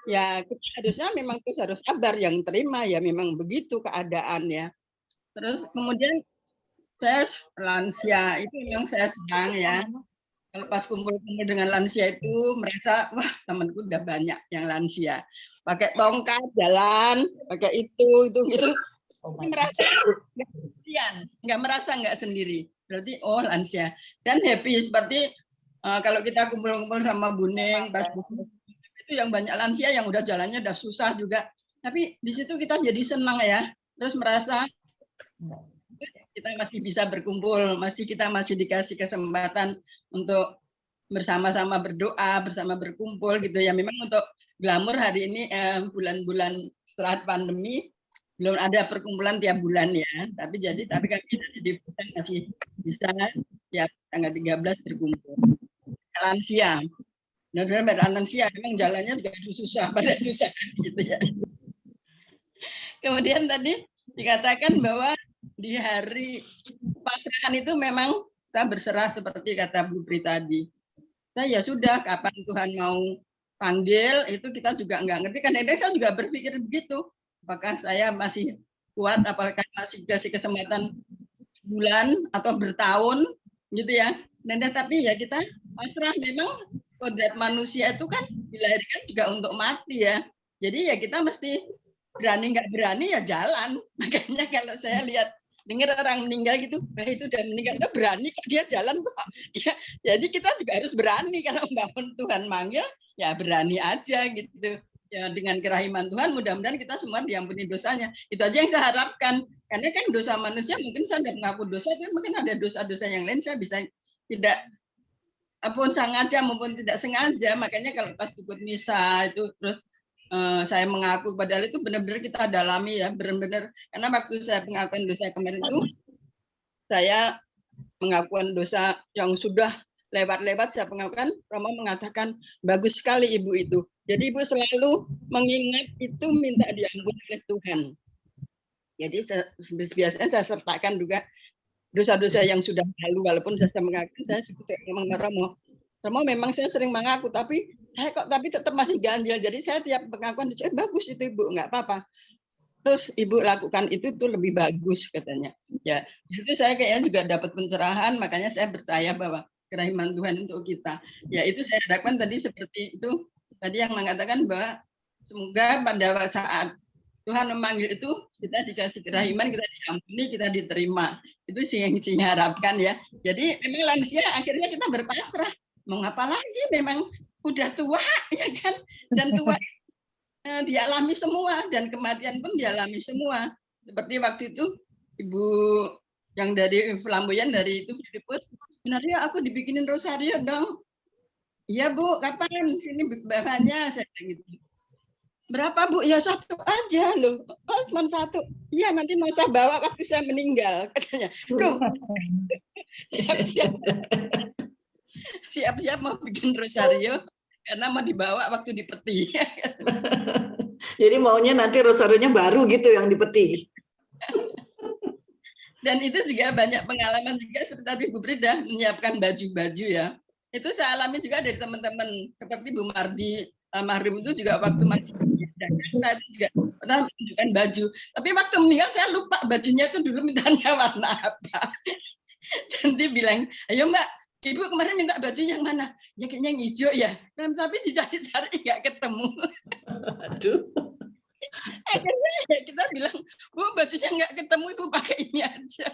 ya kita harusnya memang terus harus sabar, yang terima ya memang begitu keadaannya. Terus kemudian saya lansia itu memang saya senang ya. Kalau pas kumpul-kumpul dengan lansia itu merasa wah temanku udah banyak yang lansia. Pakai tongkat jalan, pakai itu gitu. Merasa nggak sendirian, nggak merasa nggak sendiri. Berarti oh lansia dan happy seperti kalau kita kumpul-kumpul sama Buning pas itu yang banyak lansia yang udah jalannya udah susah juga. Tapi di situ kita jadi senang ya. Terus merasa kita masih bisa berkumpul, kita masih dikasih kesempatan untuk bersama-sama berdoa, bersama berkumpul gitu ya. Memang untuk Glamor hari ini bulan-bulan setelah pandemi belum ada perkumpulan tiap bulan ya. Tapi kami di Busan masih bisa ya tanggal 13 berkumpul. Lansia. Benar-benar lansia memang jalannya juga susah pada susah gitu ya. Kemudian tadi dikatakan bahwa di hari pasrahan itu memang kita berserah seperti kata Bu Pri tadi. Nah ya sudah, kapan Tuhan mau panggil itu kita juga nggak ngerti. Kadang-kadang saya juga berpikir begitu. Apakah saya masih kuat? Apakah masih dikasih kesempatan sebulan atau bertahun gitu ya? Nah, tapi ya kita pasrah. Memang kodrat manusia itu kan dilahirkan juga untuk mati ya. Jadi ya kita mesti berani nggak berani ya jalan. Makanya kalau saya lihat dengar orang meninggal gitu, itu udah meninggal, udah berani kok dia jalan kok. Ya, jadi kita juga harus berani kalau bangun Tuhan manggil, ya berani aja gitu. Ya dengan kerahiman Tuhan mudah-mudahan kita semua diampuni dosanya. Itu aja yang saya harapkan. Karena kan dosa manusia mungkin saya tidak mengaku dosa, tapi mungkin ada dosa-dosa yang lain saya bisa tidak apapun sengaja maupun tidak sengaja. Makanya kalau pas ikut misa itu terus saya mengaku, padahal itu benar-benar kita dalami ya, benar-benar. Karena waktu saya pengakuan dosa kemarin itu, saya pengakuan dosa yang sudah lewat-lewat, saya pengakuan, Romo mengatakan, bagus sekali Ibu itu. Jadi Ibu selalu mengingat itu minta diampuni oleh Tuhan. Jadi biasanya saya sertakan juga dosa-dosa yang sudah lalu, walaupun saya mengaku, saya sudah ngomong Romo memang saya sering mengaku, tapi saya tetap masih ganjil. Jadi saya tiap pengakuan, bagus itu Ibu, nggak apa-apa. Terus Ibu lakukan itu tuh lebih bagus katanya. Ya, di situ saya kayaknya juga dapat pencerahan, makanya saya percaya bahwa kerahiman Tuhan untuk kita. Ya itu saya harapkan tadi seperti itu. Tadi yang mengatakan bahwa semoga pada saat Tuhan memanggil itu kita dikasih kerahiman, kita diampuni, kita diterima. Itu sih yang saya harapkan ya. Jadi memang lansia akhirnya kita berpasrah. Mau ngapa lagi, memang udah tua ya kan, dan tua dialami semua, dan kematian pun dialami semua. Seperti waktu itu Ibu yang dari Flamboyan dari itu Filipus, benarnya aku dibikinin rosario dong. Iya Bu, kapan sini bahannya, saya gitu. Berapa Bu? Ya satu aja loh. Oh cuma satu. Iya nanti mau saya bawa waktu saya meninggal katanya. Duh. Siap-siap mau bikin rosario karena mau dibawa waktu di peti. Jadi maunya nanti rosarionya baru gitu yang di peti. Dan itu juga banyak pengalaman juga seperti tadi Bu Brida menyiapkan baju-baju ya. Itu saya alami juga dari teman-teman seperti Bu Mardi almarhum itu juga waktu masih Jakarta juga pernah menunjukkan baju. Tapi waktu meninggal saya lupa bajunya itu dulu mintanya warna apa. Dan dia bilang, ayo Mbak, Ibu kemarin minta baju yang mana? Ya kayaknya yang hijau ya. Tapi dicari-cari nggak ketemu. Aduh. Akhirnya ya kita bilang, Bu bajunya nggak ketemu, Ibu pakai ini aja.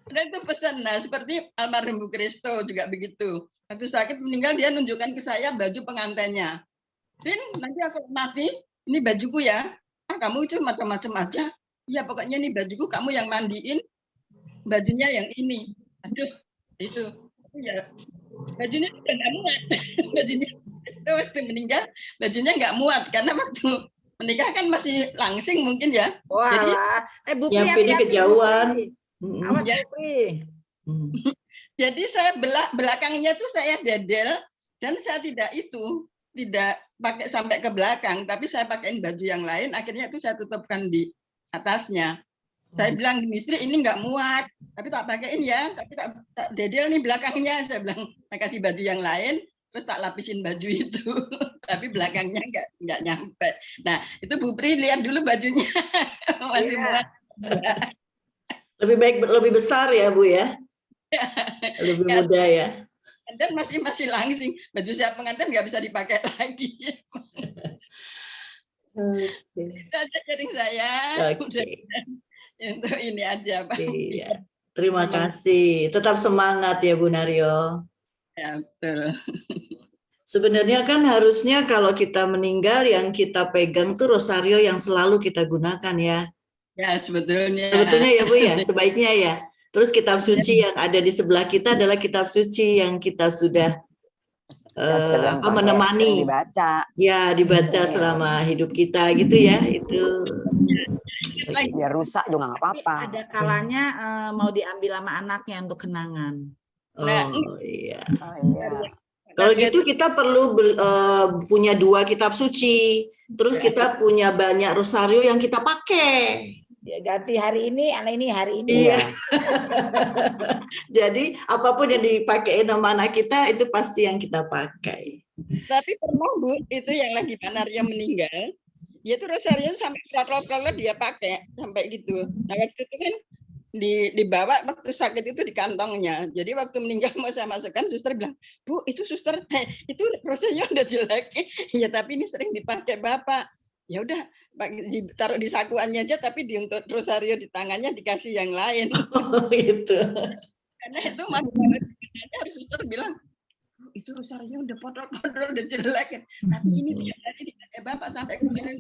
Dan itu pesan. Nah seperti almarhum Bu Kristo juga begitu. Waktu sakit meninggal dia nunjukkan ke saya baju pengantinnya. Din, nanti aku mati, ini bajuku ya. Kamu itu macam-macam aja. Ya pokoknya ini bajuku, kamu yang mandiin, bajunya yang ini. Aduh, itu ya bajunya nggak muat. Bajunya itu waktu meninggal bajunya nggak muat karena waktu menikah kan masih langsing mungkin ya. Wah, jadi Bu Pri hati-hati kejauhan. Awas Bu Pri. Jadi saya belakangnya tuh saya dedel dan saya tidak pakai sampai ke belakang, tapi saya pakaiin baju yang lain. Akhirnya itu saya tutupkan di atasnya. Saya bilang gini, Sri ini nggak muat, tapi tak pakaiin ya, tapi tak dedel nih belakangnya. Saya bilang, tak kasih baju yang lain. terus tak lapisin baju itu, tapi belakangnya nggak nyampe. Nah itu Bu Pri lihat dulu bajunya masih muat. Lebih baik lebih besar ya Bu ya, lebih mudah ya. Dan masih langsing, baju siap pengantin nggak bisa dipakai lagi. Itu aja sharing saya. Untuk ini aja Pak. Iya. Terima kasih. Tetap semangat ya Bu Naryo. Ya, betul. Sebenarnya kan harusnya kalau kita meninggal yang kita pegang tuh rosario yang selalu kita gunakan ya. Ya sebetulnya. Sebetulnya ya Bu ya, sebaiknya ya. Terus kitab suci yang ada di sebelah kita adalah kitab suci yang kita sudah menemani. Dibaca. Ya, dibaca selama hidup kita gitu ya. Itu biar rusak juga nggak apa-apa. Ada kalanya mau diambil sama anaknya untuk kenangan. Oh iya. Oh, iya. Kalau gitu kita perlu punya 2 kitab suci. Terus kita punya banyak rosario yang kita pakai. Ya, ganti hari ini hari ini. Iya. Jadi apapun yang dipakai nama anak kita itu pasti yang kita pakai. Tapi pernah Bu, itu yang lagi Pak Naryo meninggal, dia tuh rosario sampai prolog dia pakai sampai gitu. Nah waktu itu kan dibawa waktu sakit itu di kantongnya. Jadi waktu meninggal mau saya masukkan, suster bilang, Bu itu suster, itu rosario udah jelek. Ya tapi ini sering dipakai Bapak. Ya udah taruh di sakuannya aja, tapi untuk rosario di tangannya dikasih yang lain. Oh gitu. Karena itu harus suster bilang, itu rosario udah podol-podol udah jelek. Tapi ini tadi dipakai Bapak sampai kemarin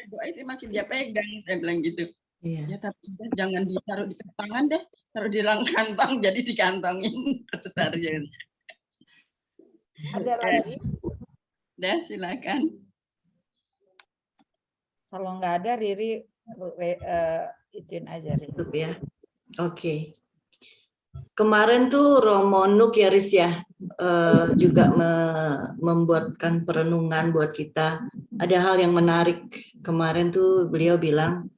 doa itu masih dia pegang, saya bilang gitu. Iya. Ya tapi jangan ditaruh di tangan deh, taruh di kantong, jadi dikantongin rosario. Ada lagi? Dah silakan. Kalau nggak ada Riri ituin aja Riri. Ya. Oke. Kemarin tuh Romo Nuk ya Riz ya juga membuatkan perenungan buat kita. Ada hal yang menarik. Kemarin tuh beliau bilang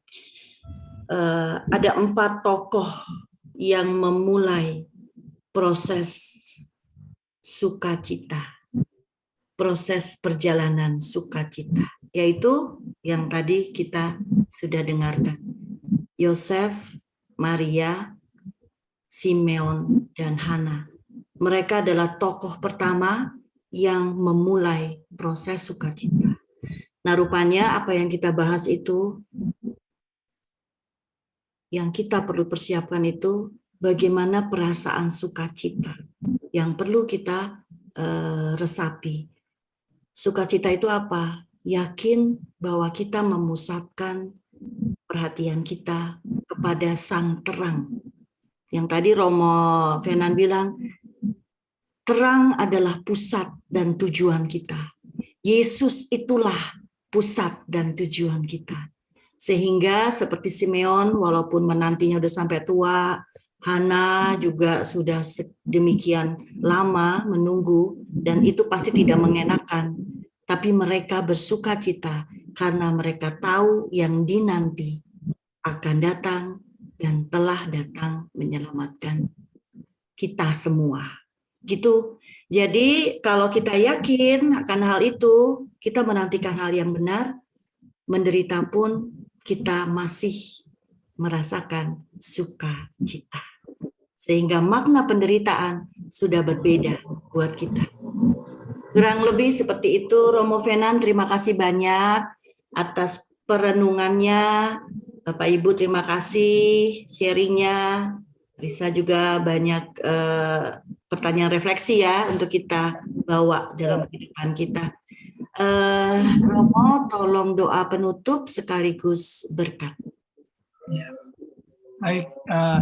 ada 4 tokoh yang memulai proses sukacita, proses perjalanan sukacita, yaitu yang tadi kita sudah dengarkan. Yosef, Maria, Simeon, dan Hana. Mereka adalah tokoh pertama yang memulai proses sukacita. Nah, rupanya apa yang kita bahas itu, yang kita perlu persiapkan itu bagaimana perasaan sukacita yang perlu kita resapi. Sukacita itu apa? Yakin bahwa kita memusatkan perhatian kita kepada Sang Terang. Yang tadi Romo Fenan bilang, terang adalah pusat dan tujuan kita. Yesus itulah pusat dan tujuan kita. Sehingga seperti Simeon, walaupun menantinya udah sampai tua, Hana juga sudah demikian lama menunggu, dan itu pasti tidak mengenakan. Tapi mereka bersukacita karena mereka tahu yang dinanti akan datang dan telah datang menyelamatkan kita semua. Gitu. Jadi kalau kita yakin akan hal itu, kita menantikan hal yang benar, menderita pun kita masih merasakan sukacita. Sehingga makna penderitaan sudah berbeda buat kita. Kurang lebih seperti itu, Romo Fenan, terima kasih banyak atas perenungannya. Bapak Ibu terima kasih sharingnya. Risa juga banyak pertanyaan refleksi ya untuk kita bawa dalam kehidupan kita. Romo, tolong doa penutup sekaligus berkat. Ya. Baik,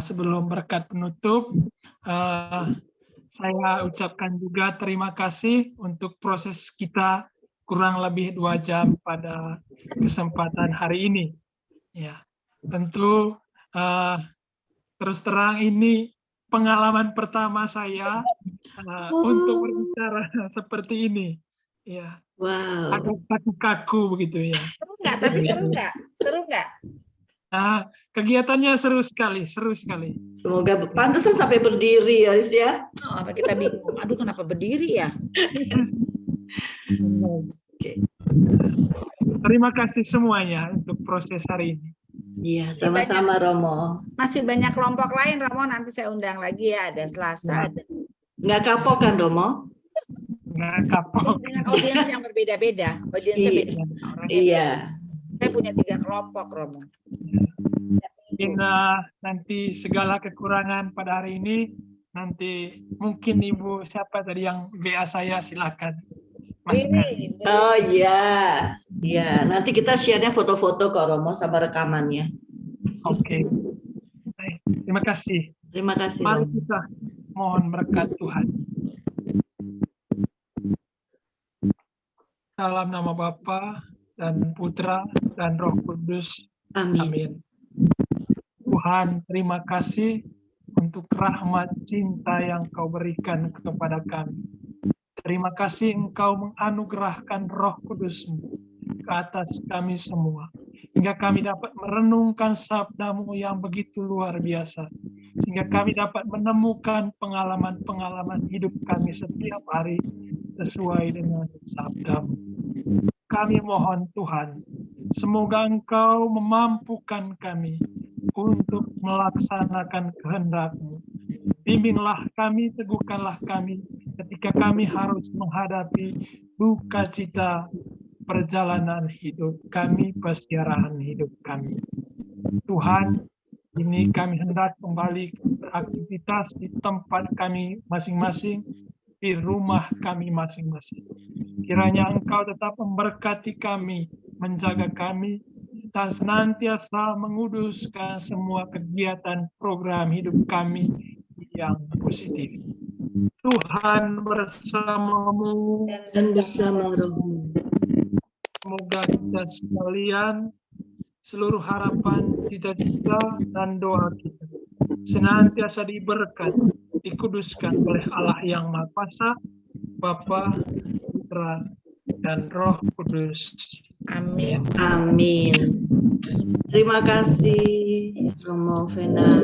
sebelum berkat penutup, saya ucapkan juga terima kasih untuk proses kita kurang lebih 2 jam pada kesempatan hari ini. Ya, tentu terus terang ini pengalaman pertama saya untuk berbicara seperti ini. Ya. Wow. Agak kaku-kaku begitu ya. Seru nggak? Tapi seru nggak? Seru nggak? Nah, kegiatannya seru sekali, seru sekali. Semoga pantesan sampai berdiri ya, Riz ya. Oh, kita bingung. Aduh, kenapa berdiri ya? Terima kasih semuanya untuk proses hari ini. Iya, sama-sama Romo. Masih banyak kelompok lain, Romo. Nanti saya undang lagi ya. Ada Selasa. Ada... Nggak kapok kan, Romo? Nggak kapok. Dengan audiens yang berbeda-beda. Audiensnya beda. Iya. Saya punya 3 kelompok, Romo. Mungkin nanti segala kekurangan pada hari ini, nanti mungkin Ibu siapa tadi yang WA saya, silakan. Oh iya, iya. Nanti kita share-nya foto-foto kok Romo sama rekamannya. Oke. Baik. Terima kasih. Terima kasih. Mari Romo. kita mohon berkat Tuhan. Dalam nama Bapa dan Putra dan Roh Kudus. Amin. Amin. Tuhan, terima kasih untuk rahmat cinta yang Kau berikan kepada kami. Terima kasih Engkau menganugerahkan Roh Kudus-Mu ke atas kami semua, hingga kami dapat merenungkan sabda-Mu yang begitu luar biasa, sehingga kami dapat menemukan pengalaman-pengalaman hidup kami setiap hari sesuai dengan sabda-Mu. Kami mohon Tuhan, semoga Engkau memampukan kami untuk melaksanakan kehendak-Mu. Bimbinglah kami, teguhkanlah kami ketika kami harus menghadapi duka cita perjalanan hidup kami, persiaran hidup kami. Tuhan, ini kami hendak kembali beraktivitas di tempat kami masing-masing, di rumah kami masing-masing. Kiranya Engkau tetap memberkati kami, menjaga kami, dan senantiasa menguduskan semua kegiatan program hidup kami yang positif. Tuhan bersamamu dan bersama rohmu. Semoga kita sekalian, seluruh harapan, cita-cita, dan doa kita senantiasa diberkati, dikuduskan oleh Allah yang Maha Kuasa, Bapa, Putra, dan Roh Kudus. Amin. Amin. Terima kasih Romo Vena.